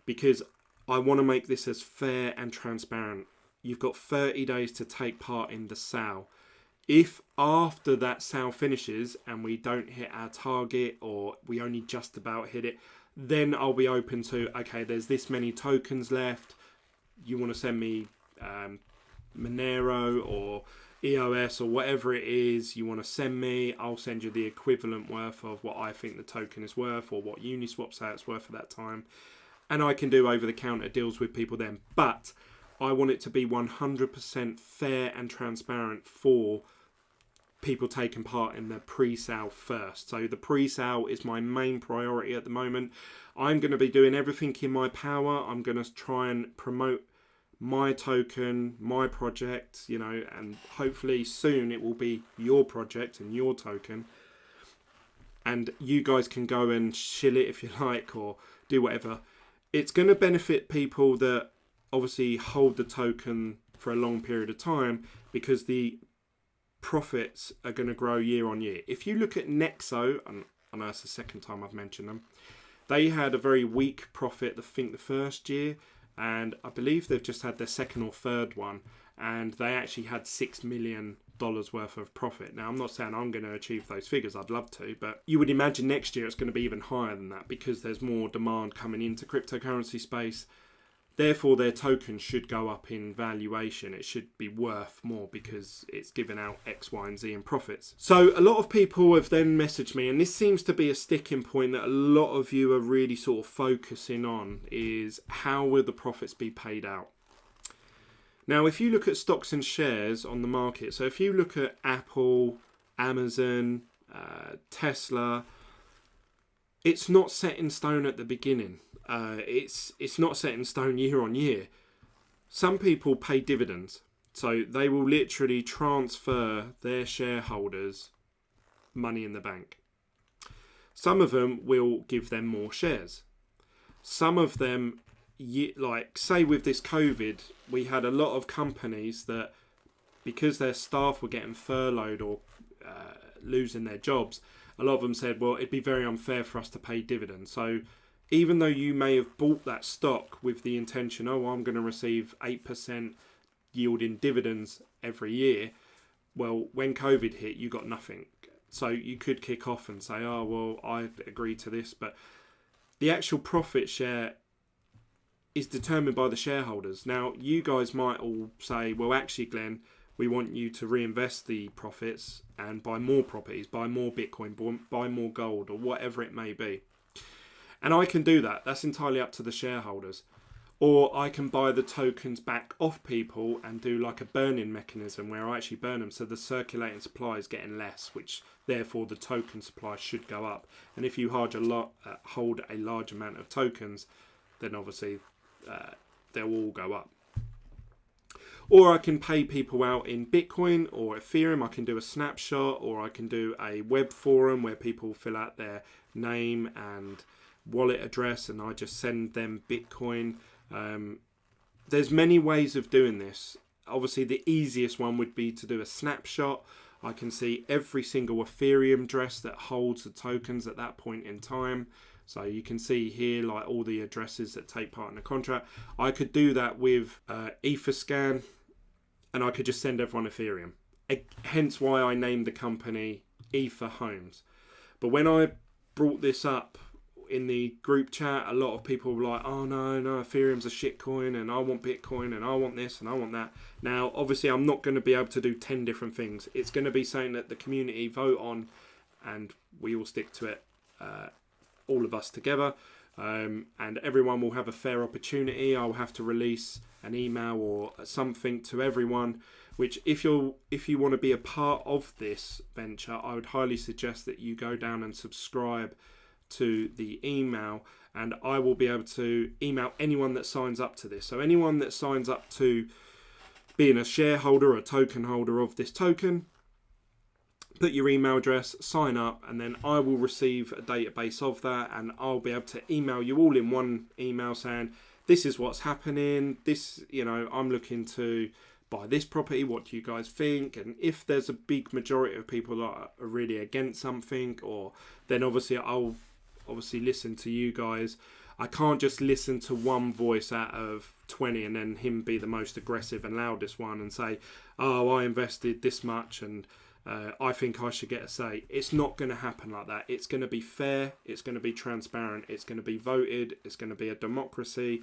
because I want to make this as fair and transparent. You've got 30 days to take part in the sale. If after that sale finishes and we don't hit our target, or we only just about hit it, then I'll be open to, okay, there's this many tokens left. You want to send me Monero or EOS or whatever it is you want to send me, I'll send you the equivalent worth of what I think the token is worth, or what Uniswap say it's worth at that time, and I can do over-the-counter deals with people then. But I want it to be 100% fair and transparent for people taking part in the pre-sale first. So the pre-sale is my main priority at the moment. I'm going to be doing everything in my power. I'm going to try and promote my token, my project, and hopefully soon it will be your project and your token, and you guys can go and shill it if you like, or do whatever. It's going to benefit people that obviously hold the token for a long period of time, because the profits are going to grow year on year. If you look at Nexo, and I know it's the second time I've mentioned them, they had a very weak profit, I think the first year, and I believe they've just had their second or third one, and they actually had $6 million worth of profit. Now, I'm not saying I'm going to achieve those figures, I'd love to, but you would imagine next year it's going to be even higher than that, because there's more demand coming into cryptocurrency space. Therefore, their token should go up in valuation. It should be worth more because it's given out X, Y, and Z in profits. So a lot of people have then messaged me, and this seems to be a sticking point that a lot of you are really sort of focusing on, is how will the profits be paid out? Now, if you look at stocks and shares on the market, so if you look at Apple, Amazon, Tesla, it's not set in stone at the beginning. It's not set in stone year on year. Some people pay dividends, so they will literally transfer their shareholders money in the bank. Some of them will give them more shares. Some of them, like say with this COVID, we had a lot of companies that, because their staff were getting furloughed or losing their jobs, a lot of them said, well, it'd be very unfair for us to pay dividends. So even though you may have bought that stock with the intention, oh, I'm going to receive 8% yielding dividends every year, well, when COVID hit, you got nothing. So you could kick off and say, oh, well, I agree to this. But the actual profit share is determined by the shareholders. Now, you guys might all say, well, actually, Glenn, we want you to reinvest the profits and buy more properties, buy more Bitcoin, buy more gold, or whatever it may be. And I can do that. That's entirely up to the shareholders. Or I can buy the tokens back off people and do like a burning mechanism where I actually burn them, so the circulating supply is getting less, which therefore the token supply should go up. And if you hold a large amount of tokens, then obviously they'll all go up. Or I can pay people out in Bitcoin or Ethereum. I can do a snapshot, or I can do a web forum where people fill out their name and wallet address and I just send them Bitcoin. There's many ways of doing this. Obviously, the easiest one would be to do a snapshot. I can see every single Ethereum address that holds the tokens at that point in time. So you can see here like all the addresses that take part in the contract. I could do that with Etherscan, and I could just send everyone Ethereum. Hence why I named the company Ether Homes. But when I brought this up in the group chat, a lot of people were like, oh no, Ethereum's a shit coin, and I want Bitcoin, and I want this, and I want that. Now, obviously, I'm not going to be able to do 10 different things. It's going to be something that the community vote on, and we all stick to it, all of us together, and everyone will have a fair opportunity. I'll have to release an email or something to everyone, which if you want to be a part of this venture, I would highly suggest that you go down and subscribe to the email, and I will be able to email anyone that signs up to this. So anyone that signs up to being a shareholder or a token holder of this token, put your email address, sign up, and then I will receive a database of that, and I'll be able to email you all in one email saying, this is what's happening, this, I'm looking to buy this property, what do you guys think? And if there's a big majority of people that are really against something, or then obviously I'll listen to you guys. I can't just listen to one voice out of 20 and then him be the most aggressive and loudest one and say, oh, I invested this much and I think I should get a say. It's not going to happen like that. It's going to be fair. It's going to be transparent. It's going to be voted. It's going to be a democracy.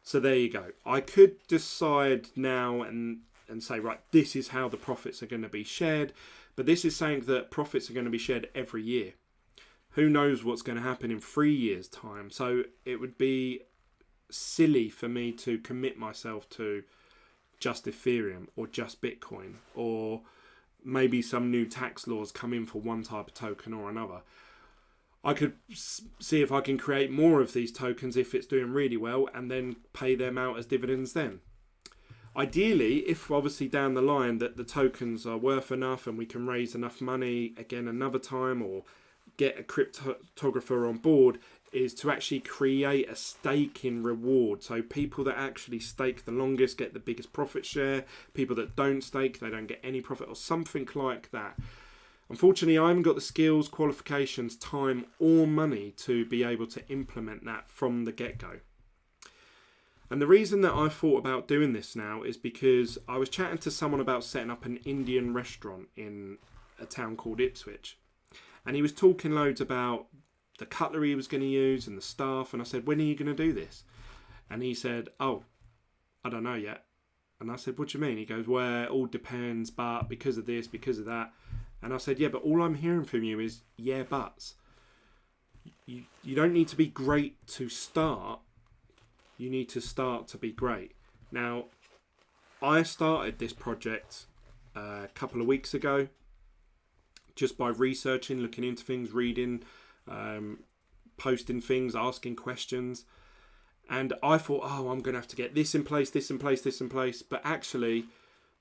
So there you go. I could decide now and say, right, this is how the profits are going to be shared. But this is saying that profits are going to be shared every year. Who knows what's going to happen in 3 years' time? So it would be silly for me to commit myself to just Ethereum or just Bitcoin, or maybe some new tax laws come in for one type of token or another. I could see if I can create more of these tokens if it's doing really well and then pay them out as dividends then. Ideally, if obviously down the line that the tokens are worth enough and we can raise enough money again another time, or get a cryptographer on board, is to actually create a staking reward. So people that actually stake the longest get the biggest profit share. People that don't stake, they don't get any profit, or something like that. Unfortunately, I haven't got the skills, qualifications, time, or money to be able to implement that from the get-go. And the reason that I thought about doing this now is because I was chatting to someone about setting up an Indian restaurant in a town called Ipswich. And he was talking loads about the cutlery he was going to use and the staff. And I said, when are you going to do this? And he said, oh, I don't know yet. And I said, what do you mean? He goes, well, it all depends, but because of this, because of that. And I said, yeah, but all I'm hearing from you is yeah, buts. You don't need to be great to start. You need to start to be great. Now, I started this project a couple of weeks ago just by researching, looking into things, reading, posting things, asking questions. And I thought, oh, I'm going to have to get this in place, this in place, this in place. But actually,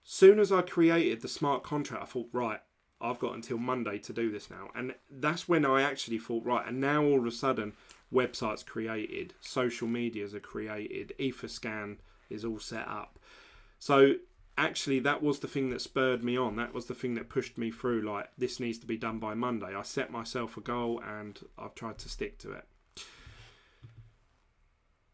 soon as I created the smart contract, I thought, right, I've got until Monday to do this now. And that's when I actually thought, right, and now all of a sudden, websites created, social medias are created, Etherscan is all set up. So actually, that was the thing that spurred me on. That was the thing that pushed me through, like, this needs to be done by Monday. I set myself a goal and I've tried to stick to it.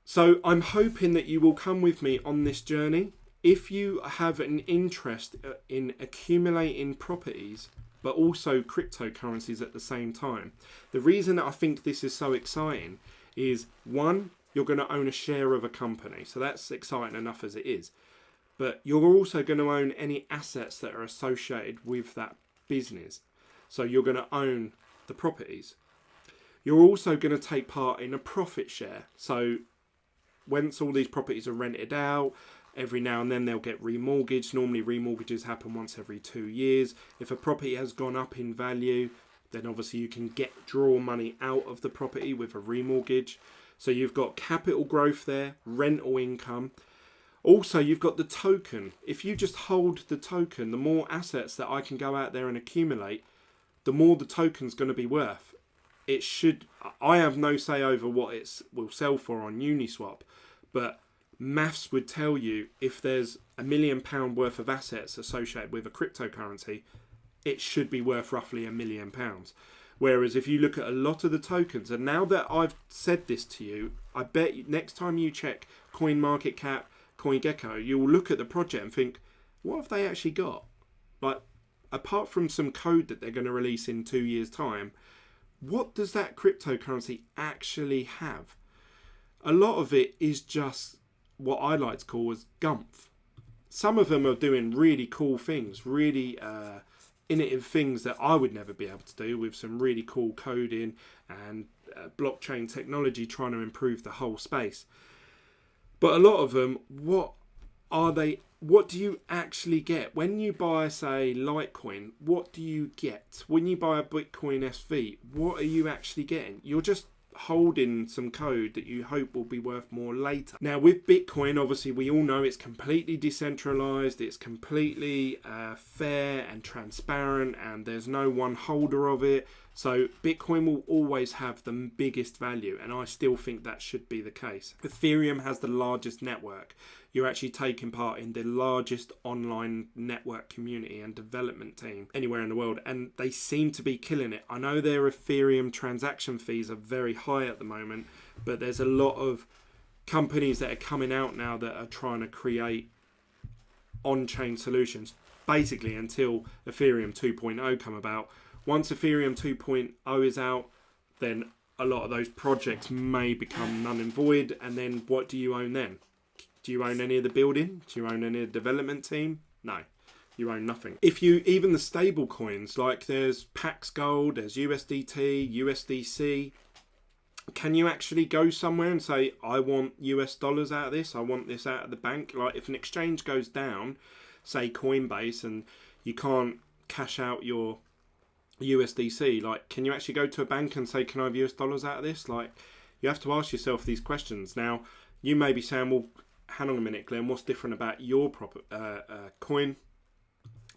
So I'm hoping that you will come with me on this journey. If you have an interest in accumulating properties, but also cryptocurrencies at the same time, the reason that I think this is so exciting is, one, you're going to own a share of a company. So that's exciting enough as it is. But you're also going to own any assets that are associated with that business. So you're going to own the properties. You're also going to take part in a profit share. So once all these properties are rented out, every now and then they'll get remortgaged. Normally remortgages happen once every 2 years. If a property has gone up in value, then obviously you can draw money out of the property with a remortgage. So you've got capital growth there, rental income. Also, you've got the token. If you just hold the token, the more assets that I can go out there and accumulate, the more the token's going to be worth. I have no say over what it will sell for on Uniswap, but maths would tell you if there's £1 million worth of assets associated with a cryptocurrency, it should be worth roughly £1 million. Whereas if you look at a lot of the tokens, and now that I've said this to you, I bet next time you check CoinMarketCap, CoinGecko, you will look at the project and think, what have they actually got? Like, apart from some code that they're going to release in 2 years' time, what does that cryptocurrency actually have? A lot of it is just what I like to call as gumph. Some of them are doing really cool things, really innovative things that I would never be able to do, with some really cool coding and blockchain technology trying to improve the whole space. But a lot of them, what do you actually get? When you buy, say, Litecoin, what do you get? When you buy a Bitcoin SV, what are you actually getting? You're just holding some code that you hope will be worth more later. Now, with Bitcoin, obviously, we all know it's completely decentralized, it's completely fair and transparent, and there's no one holder of it. So Bitcoin will always have the biggest value, and I still think that should be the case. Ethereum has the largest network. You're actually taking part in the largest online network community and development team anywhere in the world, and they seem to be killing it. I know their Ethereum transaction fees are very high at the moment, but there's a lot of companies that are coming out now that are trying to create on-chain solutions, basically until Ethereum 2.0 come about. Once Ethereum 2.0 is out, then a lot of those projects may become null and void, and then what do you own then? Do you own any of the building? Do you own any of the development team? No, you own nothing. Even the stable coins, like there's Pax Gold, there's USDT, USDC, can you actually go somewhere and say, I want US dollars out of this, I want this out of the bank? Like if an exchange goes down, say Coinbase, and you can't cash out your USDC, like can you actually go to a bank and say, can I have US dollars out of this? Like, you have to ask yourself these questions. Now, you may be saying, well, hang on a minute, Glenn, what's different about your coin?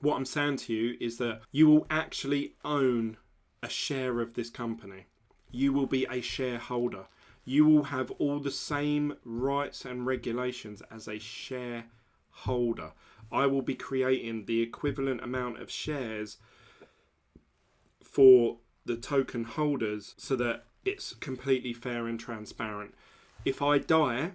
What I'm saying to you is that you will actually own a share of this company. You will be a shareholder. You will have all the same rights and regulations as a shareholder. I will be creating the equivalent amount of shares for the token holders so that it's completely fair and transparent. If I die,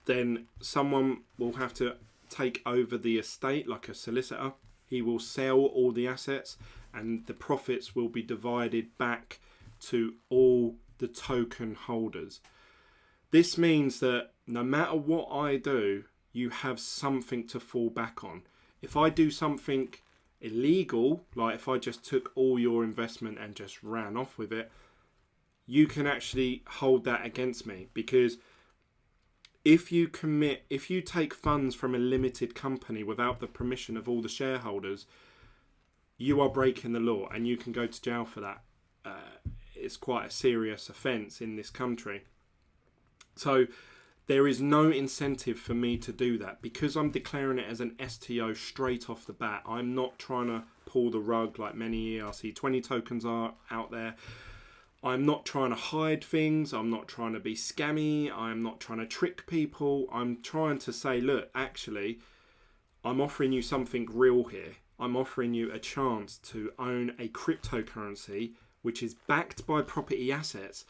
then someone will have to take over the estate, like a solicitor. He will sell all the assets and the profits will be divided back to all the token holders. This means that no matter what I do, you have something to fall back on. If I do something illegal, like if I just took all your investment and just ran off with it, you can actually hold that against me, because if you take funds from a limited company without the permission of all the shareholders, you are breaking the law and you can go to jail for that. It's quite a serious offence in this country. So there is no incentive for me to do that, because I'm declaring it as an STO straight off the bat. I'm not trying to pull the rug like many ERC20 tokens are out there. I'm not trying to hide things. I'm not trying to be scammy. I'm not trying to trick people. I'm trying to say, look, actually, I'm offering you something real here. I'm offering you a chance to own a cryptocurrency which is backed by property assets,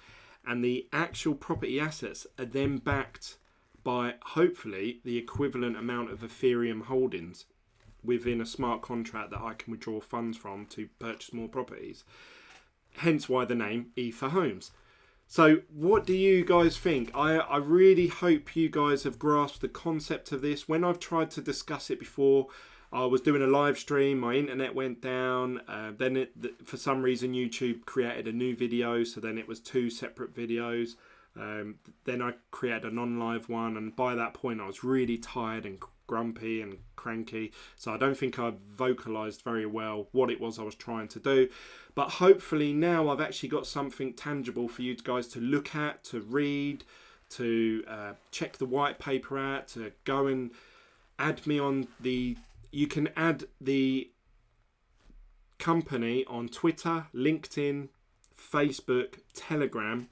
and the actual property assets are then backed by, hopefully, the equivalent amount of Ethereum holdings within a smart contract that I can withdraw funds from to purchase more properties. Hence why the name Ether Homes. So what do you guys think? I really hope you guys have grasped the concept of this. When I've tried to discuss it before, I was doing a live stream, my internet went down, then for some reason YouTube created a new video, so then it was 2 separate videos. Then I created a non-live one, and by that point I was really tired and grumpy and cranky, so I don't think I vocalized very well what it was I was trying to do. But hopefully now I've actually got something tangible for you guys to look at, to read, to check the white paper out, to go and add me on the... You can add the company on Twitter, LinkedIn, Facebook, Telegram,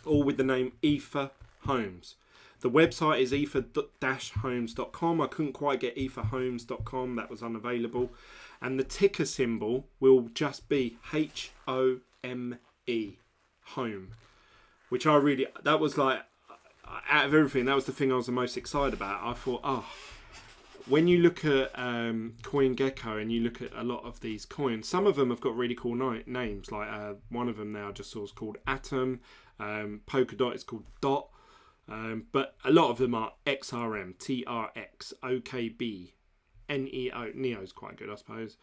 all with the name Ether Homes. The website is ether-homes.com. I couldn't quite get etherhomes.com. That was unavailable. And the ticker symbol will just be HOME, home. Which I really... That was like... Out of everything, that was the thing I was the most excited about. I thought, when you look at CoinGecko and you look at a lot of these coins, some of them have got really cool names. Like one of them now I just saw is called Atom. Polkadot is called Dot. But a lot of them are XRM, TRX, OKB, NEO. NEO is quite good, I suppose.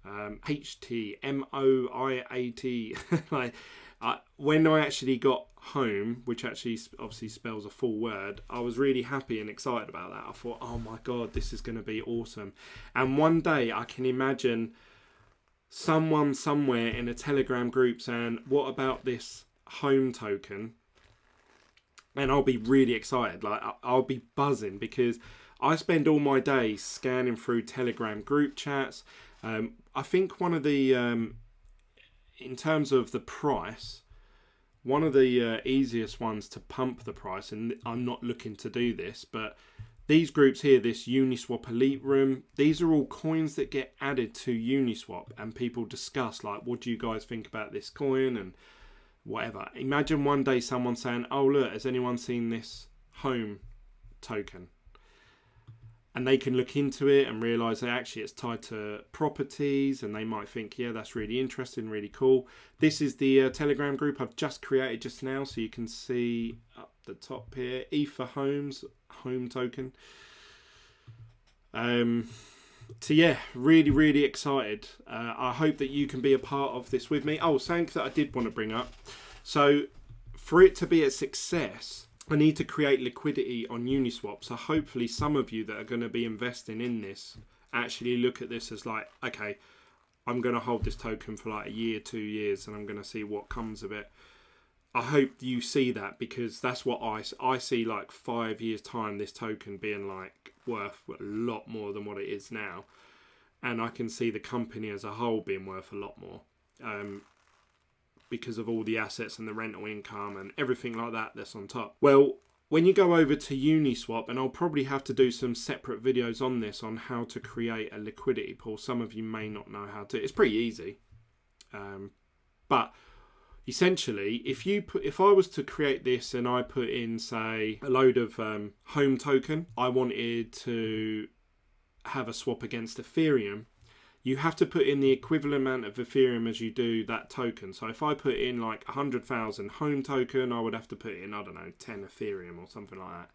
HT, MOIAT. Like, when I actually got home, which actually obviously spells a full word, I was really happy and excited about that. I thought, oh my God, this is going to be awesome. And one day I can imagine someone somewhere in a Telegram group saying, what about this home token? And I'll be really excited. Like, I'll be buzzing, because I spend all my days scanning through Telegram group chats. I think one of the, in terms of the price, one of the easiest ones to pump the price, and I'm not looking to do this, but these groups here, this Uniswap Elite Room, these are all coins that get added to Uniswap, and people discuss, like, what do you guys think about this coin and whatever. Imagine one day someone saying, oh look, has anyone seen this home token? And they can look into it and realise that actually it's tied to properties, and they might think, yeah, that's really interesting, really cool. This is the Telegram group I've just created just now, so you can see up the top here, Ether Homes, home token. So yeah, really, really excited. I hope that you can be a part of this with me. Oh, something that I did want to bring up. So for it to be a success, I need to create liquidity on Uniswap. So hopefully some of you that are going to be investing in this actually look at this as like, okay, I'm going to hold this token for like a year, 2 years, and I'm going to see what comes of it. I hope you see that, because that's what I see, like 5 years time, this token being like worth a lot more than what it is now. And I can see the company as a whole being worth a lot more. Because of all the assets and the rental income and everything like that that's on top. Well, when you go over to Uniswap, and I'll probably have to do some separate videos on this, on how to create a liquidity pool. Some of you may not know how to. It's pretty easy. But essentially, if I was to create this and I put in, say, a load of home token, I wanted to have a swap against Ethereum, you have to put in the equivalent amount of Ethereum as you do that token. So if I put in like 100,000 home token, I would have to put in, I don't know, 10 Ethereum or something like that.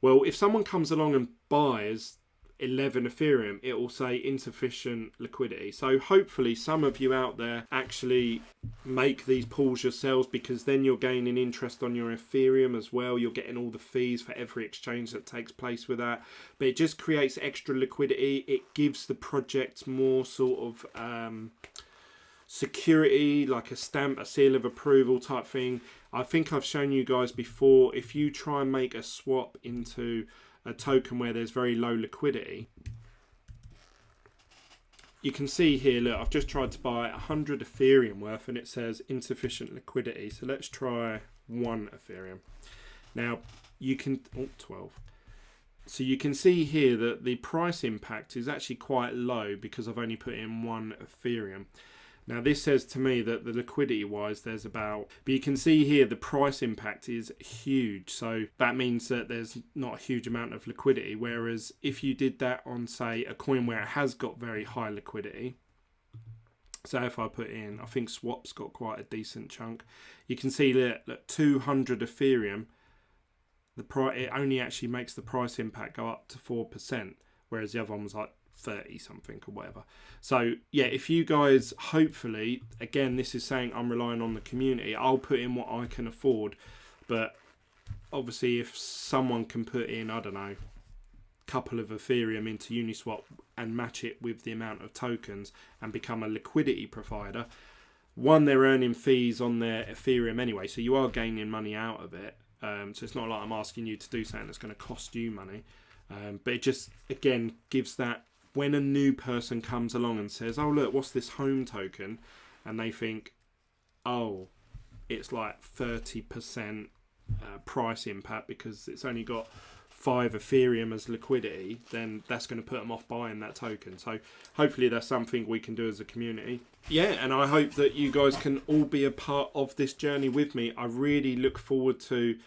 Well, if someone comes along and buys 11 Ethereum, it will say insufficient liquidity. So hopefully some of you out there actually make these pools yourselves, because then you're gaining interest on your Ethereum as well. You're getting all the fees for every exchange that takes place with that. But it just creates extra liquidity. It gives the project more sort of security, like a stamp, a seal of approval type thing. I think I've shown you guys before, if you try and make a swap into a token where there's very low liquidity, you can see here, look, I've just tried to buy 100 Ethereum worth and it says insufficient liquidity. So let's try 1 Ethereum. Now you can, 12. So you can see here that the price impact is actually quite low because I've only put in 1 Ethereum. Now this says to me that the liquidity wise there's about, but you can see here the price impact is huge. So that means that there's not a huge amount of liquidity. Whereas if you did that on, say, a coin where it has got very high liquidity, so if I put in, I think Swap's got quite a decent chunk. You can see that 200 Ethereum, it only actually makes the price impact go up to 4%, whereas the other one was like 30 something or whatever. So yeah, if you guys, hopefully, again, this is saying I'm relying on the community, I'll put in what I can afford, but obviously if someone can put in, I don't know, a couple of Ethereum into Uniswap and match it with the amount of tokens and become a liquidity provider, one, they're earning fees on their Ethereum anyway, so you are gaining money out of it. So it's not like I'm asking you to do something that's going to cost you money, but it just, again, gives that, when a new person comes along and says, oh look, what's this home token, and they think, oh, it's like 30% price impact because it's only got 5 Ethereum as liquidity, then that's going to put them off buying that token. So hopefully that's something we can do as a community. Yeah, and I hope that you guys can all be a part of this journey with me. I really look forward to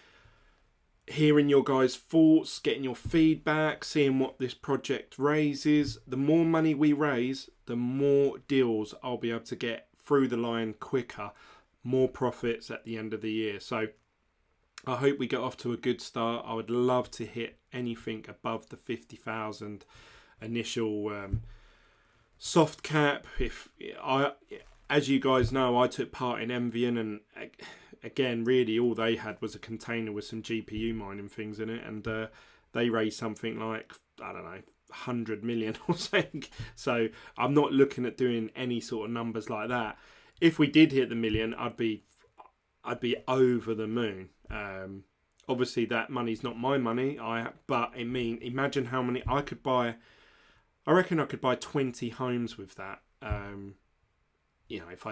hearing your guys' thoughts, getting your feedback, seeing what this project raises. The more money we raise, the more deals I'll be able to get through the line quicker, more profits at the end of the year. So I hope we get off to a good start. I would love to hit anything above the 50,000 initial soft cap. As you guys know, I took part in Envian, and again, really all they had was a container with some GPU mining things in it, and they raised something like, I don't know, 100 million or something. So I'm not looking at doing any sort of numbers like that. If we did hit the million, I'd be over the moon. Obviously that money's not my money, but I mean, imagine how many I could buy. I reckon I could buy 20 homes with that. You know, if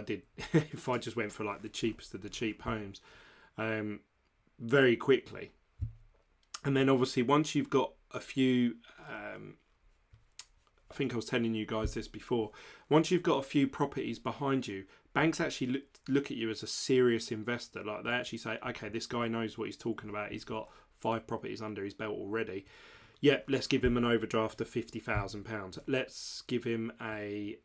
I just went for like the cheapest of the cheap homes, very quickly. And then obviously once you've got a few, I think I was telling you guys this before, once you've got a few properties behind you, banks actually look at you as a serious investor. Like they actually say, okay, this guy knows what he's talking about. He's got 5 properties under his belt already. Yep, let's give him an overdraft of £50,000. Let's give him a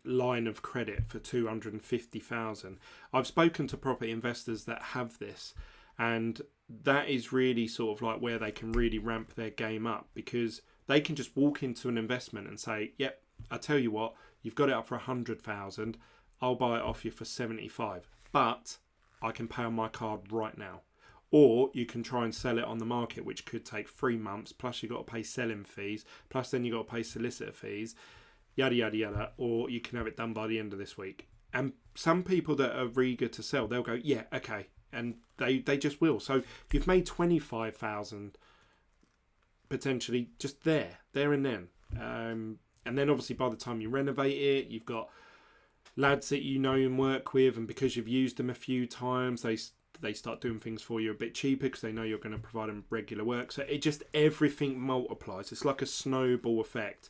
line of credit for 250,000. I've spoken to property investors that have this, and that is really sort of like where they can really ramp their game up, because they can just walk into an investment and say, yep, I tell you what, you've got it up for 100,000. I'll buy it off you for 75, but I can pay on my card right now. Or you can try and sell it on the market, which could take 3 months, plus you've got to pay selling fees, plus then you've got to pay solicitor fees, yada, yada, yada. Or you can have it done by the end of this week. And some people that are eager to sell, they'll go, yeah, okay. And they just will. So you've made 25,000 potentially just there and then. And then obviously by the time you renovate it, you've got lads that you know and work with, and because you've used them a few times, they start doing things for you a bit cheaper because they know you're going to provide them regular work. So it just, everything multiplies. It's like a snowball effect.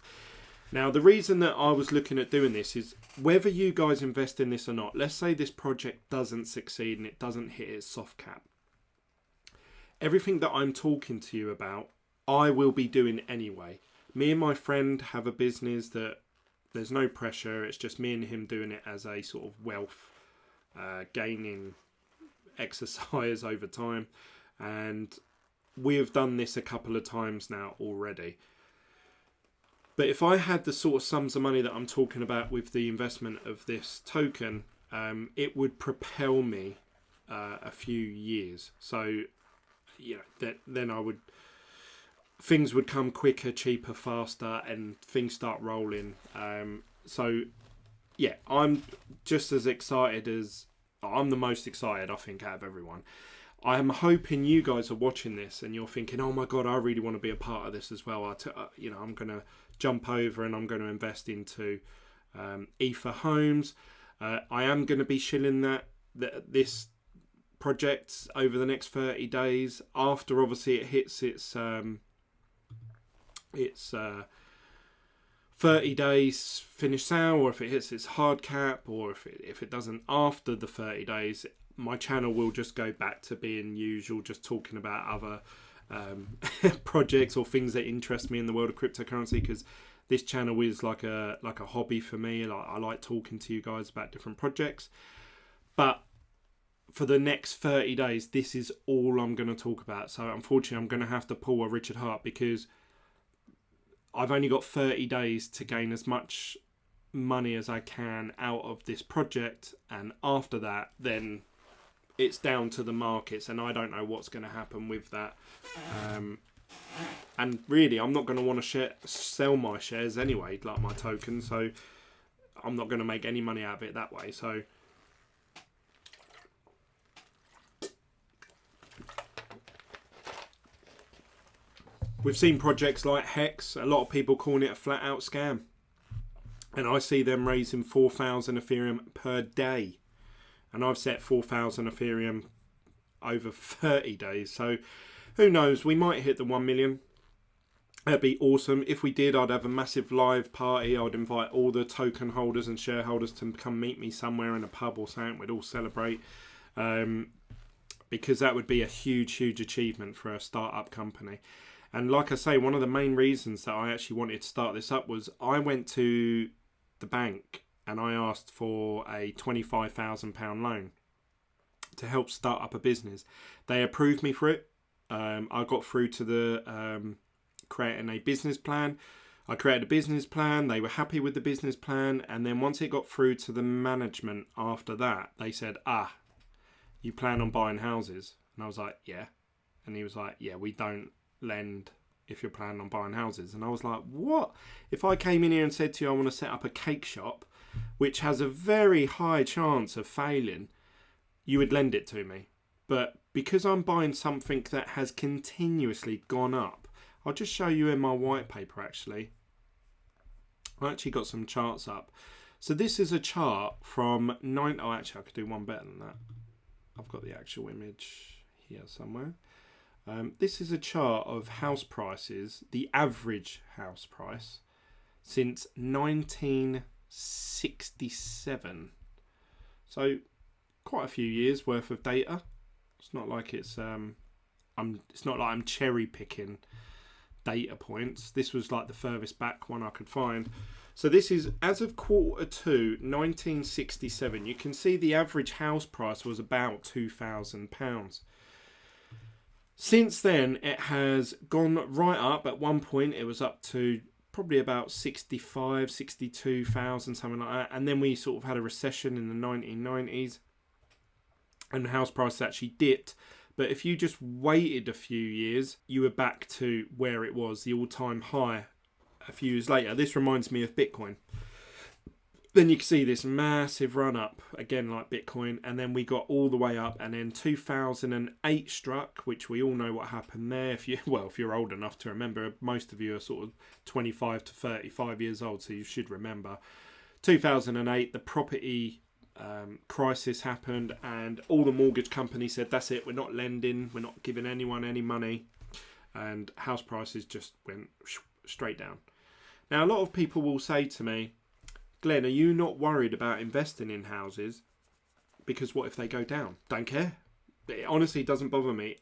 Now, the reason that I was looking at doing this is whether you guys invest in this or not. Let's say this project doesn't succeed and it doesn't hit its soft cap. Everything that I'm talking to you about, I will be doing anyway. Me and my friend have a business that There's no pressure. It's just me and him doing it as a sort of wealth gaining exercise over time. And we have done this a couple of times now already. But if I had the sort of sums of money that I'm talking about with the investment of this token, it would propel me a few years. So, you know, then things would come quicker, cheaper, faster, and things start rolling. So, yeah, I'm just as excited as I'm the most excited, I think, out of everyone. I'm hoping you guys are watching this and you're thinking, oh my God, I really want to be a part of this as well. I'm going to jump over and I'm going to invest into Ether homes. I am going to be shilling this project over the next 30 days after obviously it hits its 30 days finish sale, or if it hits its hard cap, or if it doesn't after the 30 days, my channel will just go back to being usual, just talking about other projects or things that interest me in the world of cryptocurrency, because this channel is like a hobby for me. I like talking to you guys about different projects. But for the next 30 days, this is all I'm going to talk about. So unfortunately, I'm going to have to pull a Richard Hart, because I've only got 30 days to gain as much money as I can out of this project. And after that, then it's down to the markets, and I don't know what's going to happen with that. And really, I'm not going to want to sell my shares anyway, like my token. So I'm not going to make any money out of it that way. So we've seen projects like Hex, a lot of people calling it a flat out scam. And I see them raising 4,000 Ethereum per day. And I've set 4,000 Ethereum over 30 days. So who knows, we might hit the 1 million. That'd be awesome. If we did, I'd have a massive live party. I'd invite all the token holders and shareholders to come meet me somewhere in a pub or something. We'd all celebrate. Because that would be a huge, huge achievement for a startup company. And like I say, one of the main reasons that I actually wanted to start this up was I went to the bank and I asked for a £25,000 loan to help start up a business. They approved me for it. I got through to the creating a business plan. I created a business plan. They were happy with the business plan. And then once it got through to the management after that, they said, you plan on buying houses? And I was like, yeah. And he was like, yeah, we don't lend if you're planning on buying houses. And I was like, what? If I came in here and said to you, I want to set up a cake shop, which has a very high chance of failing, you would lend it to me. But because I'm buying something that has continuously gone up, I'll just show you in my white paper actually. I actually got some charts up. So this is a chart from actually I could do one better than that. I've got the actual image here somewhere. This is a chart of house prices, the average house price, since 1967. So quite a few years worth of data. It's not like it's not like I'm cherry picking data points. This was like the furthest back one I could find. So this is as of Q2 1967. You can see the average house price was about £2,000. Since then, it has gone right up. At one point, it was up to probably about 65, 62,000, something like that. And then we sort of had a recession in the 1990s. And the house price actually dipped. But if you just waited a few years, you were back to where it was, the all-time high a few years later. This reminds me of Bitcoin. Then you can see this massive run up, again like Bitcoin, and then we got all the way up, and then 2008 struck, which we all know what happened there. If you're old enough to remember, most of you are sort of 25 to 35 years old, so you should remember. 2008, the property crisis happened, and all the mortgage companies said, that's it, we're not lending, we're not giving anyone any money, and house prices just went straight down. Now, a lot of people will say to me, Glenn, are you not worried about investing in houses? Because what if they go down? Don't care. It honestly doesn't bother me.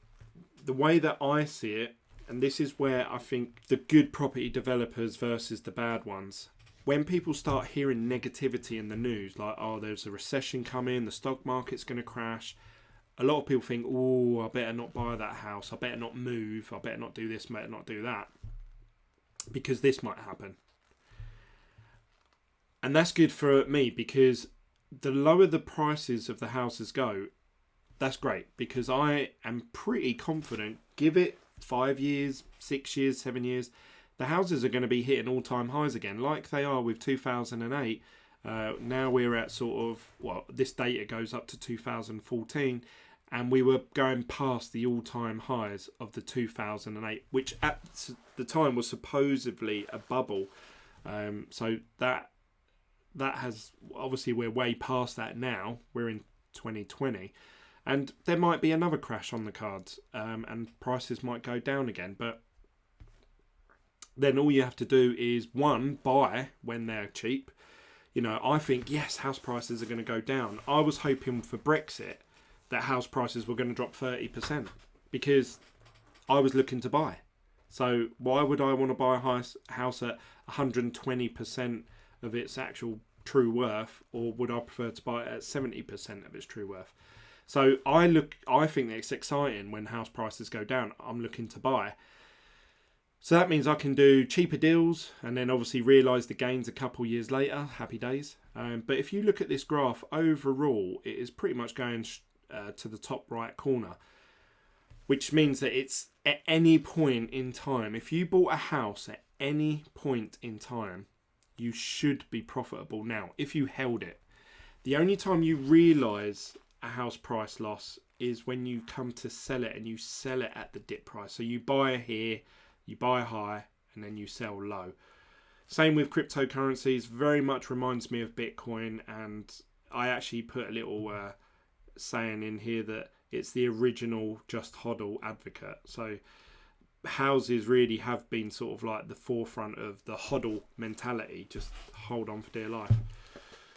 The way that I see it, and this is where I think the good property developers versus the bad ones, when people start hearing negativity in the news, like, oh, there's a recession coming, the stock market's going to crash, a lot of people think, oh, I better not buy that house, I better not move, I better not do this, I better not do that, because this might happen. And that's good for me, because the lower the prices of the houses go, that's great, because I am pretty confident, give it 5 years, 6 years, 7 years, the houses are going to be hitting all-time highs again, like they are with 2008. Now we're at sort of, well, this data goes up to 2014, and we were going past the all-time highs of the 2008, which at the time was supposedly a bubble. So that has, obviously we're way past that now. We're in 2020, and there might be another crash on the cards, and prices might go down again. But then all you have to do is, one, buy when they're cheap. You know, I think, yes, house prices are going to go down. I was hoping for Brexit that house prices were going to drop 30%, because I was looking to buy. So why would I want to buy a house at 120% of its actual true worth, or would I prefer to buy it at 70% of its true worth? So I think that it's exciting when house prices go down. I'm looking to buy. So that means I can do cheaper deals and then obviously realise the gains a couple years later. Happy days. But if you look at this graph overall, it is pretty much going to the top right corner, which means that it's at any point in time. If you bought a house at any point in time, you should be profitable now if you held it. The only time you realise a house price loss is when you come to sell it, and you sell it at the dip price. So you buy here, you buy high, and then you sell low. Same with cryptocurrencies, very much reminds me of Bitcoin, and I actually put a little saying in here that it's the original just hodl advocate. So houses really have been sort of like the forefront of the hodl mentality, just hold on for dear life.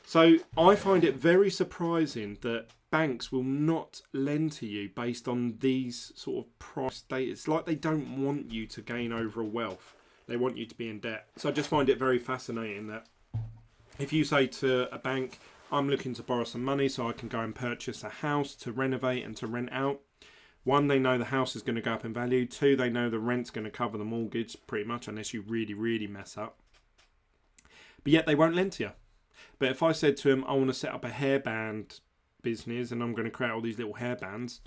So I find it very surprising that banks will not lend to you based on these sort of price data. It's like they don't want you to gain overall wealth. They want you to be in debt. So I just find it very fascinating that if you say to a bank, I'm looking to borrow some money so I can go and purchase a house to renovate and to rent out. One, they know the house is going to go up in value. Two, they know the rent's going to cover the mortgage pretty much, unless you really, really mess up. But yet they won't lend to you. But if I said to them, I want to set up a hairband business and I'm going to create all these little hairbands,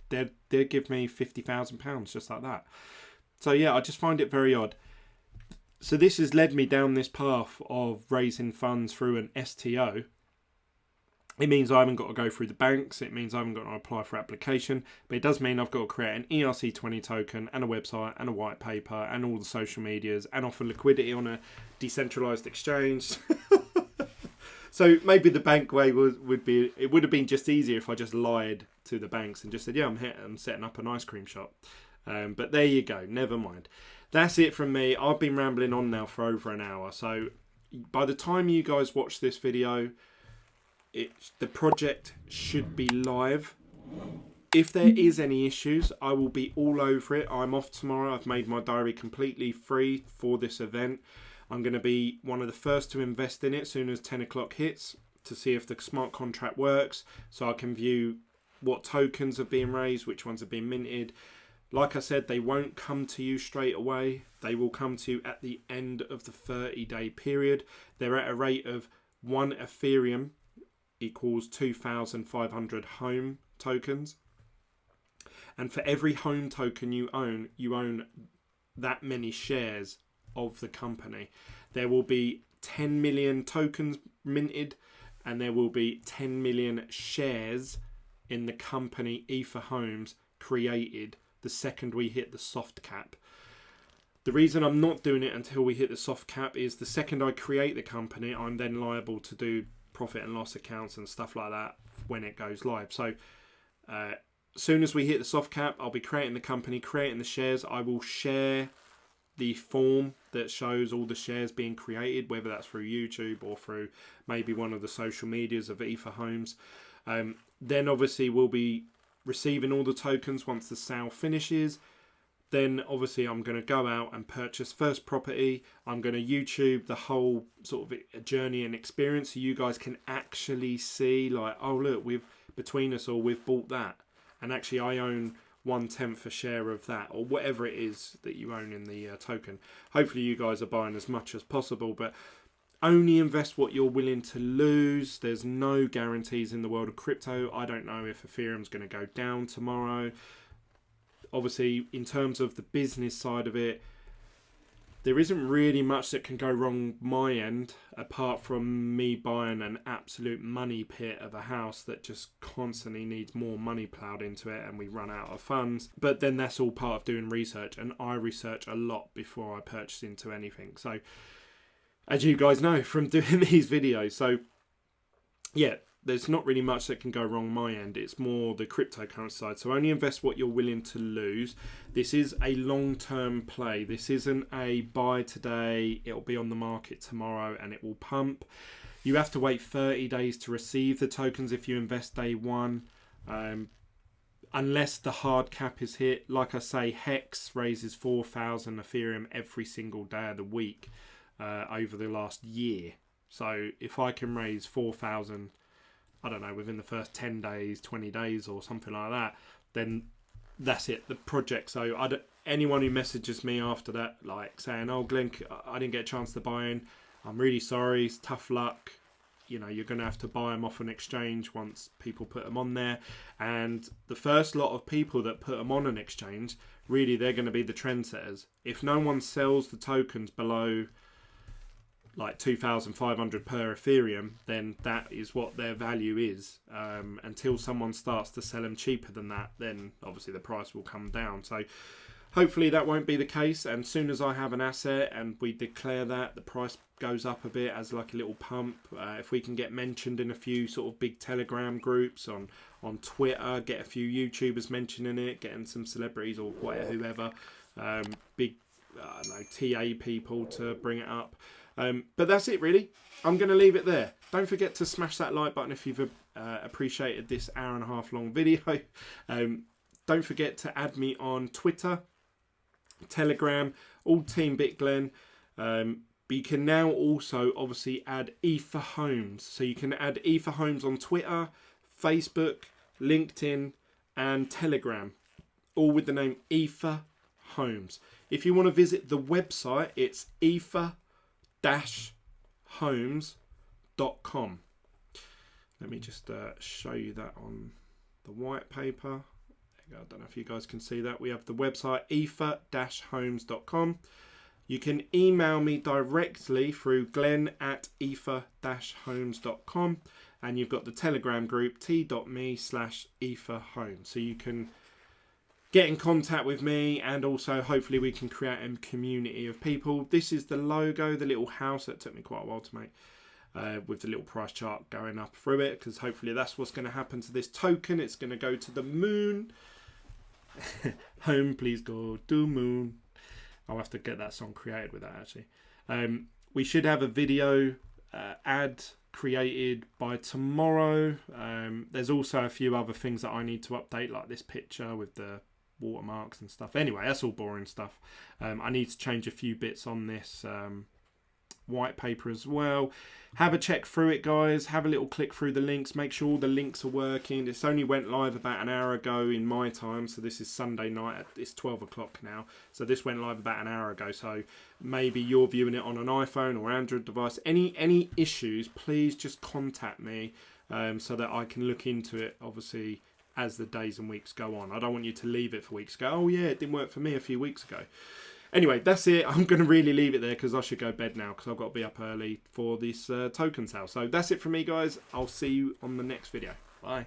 they'd give me £50,000 just like that. So yeah, I just find it very odd. So this has led me down this path of raising funds through an STO. It means I haven't got to go through the banks. It means I haven't got to apply for application. But it does mean I've got to create an ERC20 token and a website and a white paper and all the social medias and offer liquidity on a decentralized exchange. So maybe the bank way would have been just easier if I just lied to the banks and just said, yeah, I'm setting up an ice cream shop. But there you go. Never mind. That's it from me. I've been rambling on now for over an hour. So by the time you guys watch this video, the project should be live. If there is any issues, I will be all over it. I'm off tomorrow. I've made my diary completely free for this event. I'm going to be one of the first to invest in it as soon as 10 o'clock hits to see if the smart contract works, so I can view what tokens are being raised, which ones are being minted. Like I said, they won't come to you straight away. They will come to you at the end of the 30-day period. They're at a rate of 1 Ethereum equals 2,500 home tokens. And for every home token you own that many shares of the company. There will be 10 million tokens minted, and there will be 10 million shares in the company Ether Homes created the second we hit the soft cap. The reason I'm not doing it until we hit the soft cap is the second I create the company, I'm then liable to do profit and loss accounts and stuff like that when it goes live. So as soon as we hit the soft cap, I'll be creating the company, creating the shares. I will share the form that shows all the shares being created, whether that's through YouTube or through maybe one of the social medias of Ether Homes. Then obviously we'll be receiving all the tokens once the sale finishes. then obviously I'm going to go out and purchase first property. I'm going to YouTube the whole sort of journey and experience so you guys can actually see like, oh look, between us all we've bought that, and actually I own 1/10 a share of that, or whatever it is that you own in the token. Hopefully you guys are buying as much as possible, but only invest what you're willing to lose. There's no guarantees in the world of crypto. I don't know if Ethereum's going to go down tomorrow. Obviously, in terms of the business side of it, there isn't really much that can go wrong my end, apart from me buying an absolute money pit of a house that just constantly needs more money ploughed into it and we run out of funds. But then that's all part of doing research, and I research a lot before I purchase into anything. So, as you guys know from doing these videos, so yeah, there's not really much that can go wrong my end. It's more the cryptocurrency side. So only invest what you're willing to lose. This is a long-term play. This isn't a buy today, it'll be on the market tomorrow and it will pump. You have to wait 30 days to receive the tokens if you invest day one. Unless the hard cap is hit. Like I say, Hex raises 4,000 Ethereum every single day of the week over the last year. So if I can raise 4,000, I don't know, within the first 10 days, 20 days or something like that, then that's it, the project. So anyone who messages me after that, like saying, oh, Glenn, I didn't get a chance to buy in, I'm really sorry, it's tough luck. You know, you're going to have to buy them off an exchange once people put them on there. And the first lot of people that put them on an exchange, really, they're going to be the trendsetters. If no one sells the tokens below like 2,500 per Ethereum, then that is what their value is. Until someone starts to sell them cheaper than that, then obviously the price will come down. So hopefully that won't be the case. And as soon as I have an asset and we declare that, the price goes up a bit as like a little pump. If we can get mentioned in a few sort of big Telegram groups, on Twitter, get a few YouTubers mentioning it, getting some celebrities or whatever, whoever, big I don't know, TA people to bring it up. But that's it really. I'm going to leave it there. Don't forget to smash that like button if you've appreciated this hour-and-a-half long video. Don't forget to add me on Twitter, Telegram, all Team BitGlenn. But you can now also obviously add Ether Homes. So you can add Ether Homes on Twitter, Facebook, LinkedIn and Telegram. All with the name Ether Homes. If you want to visit the website, it's ether-homes.com. Let me just show you that on the white paper. I don't know if you guys can see that. We have the website ether-homes.com. You can email me directly through glenn@ether-homes.com, and you've got the Telegram group t.me/etherhomes. So you can get in contact with me, and also hopefully we can create a community of people. This is the logo, the little house that took me quite a while to make, with the little price chart going up through it, because hopefully that's what's going to happen to this token. It's going to go to the moon. Home, please go to moon. I'll have to get that song created with that actually. We should have a video ad created by tomorrow. There's also a few other things that I need to update, like this picture with the watermarks and stuff. Anyway, that's all boring stuff. I need to change a few bits on this white paper as well. Have a check through it, guys. Have a little click through the links. Make sure all the links are working. This only went live about an hour ago in my time, so this is Sunday night. It's 12 o'clock now, so this went live about an hour ago. So maybe you're viewing it on an iPhone or Android device. Any issues, please just contact me so that I can look into it, obviously, as the days and weeks go on. I don't want you to leave it for weeks. Go, oh yeah, it didn't work for me a few weeks ago. Anyway, that's it. I'm going to really leave it there because I should go to bed now because I've got to be up early for this token sale. So that's it from me, guys. I'll see you on the next video. Bye.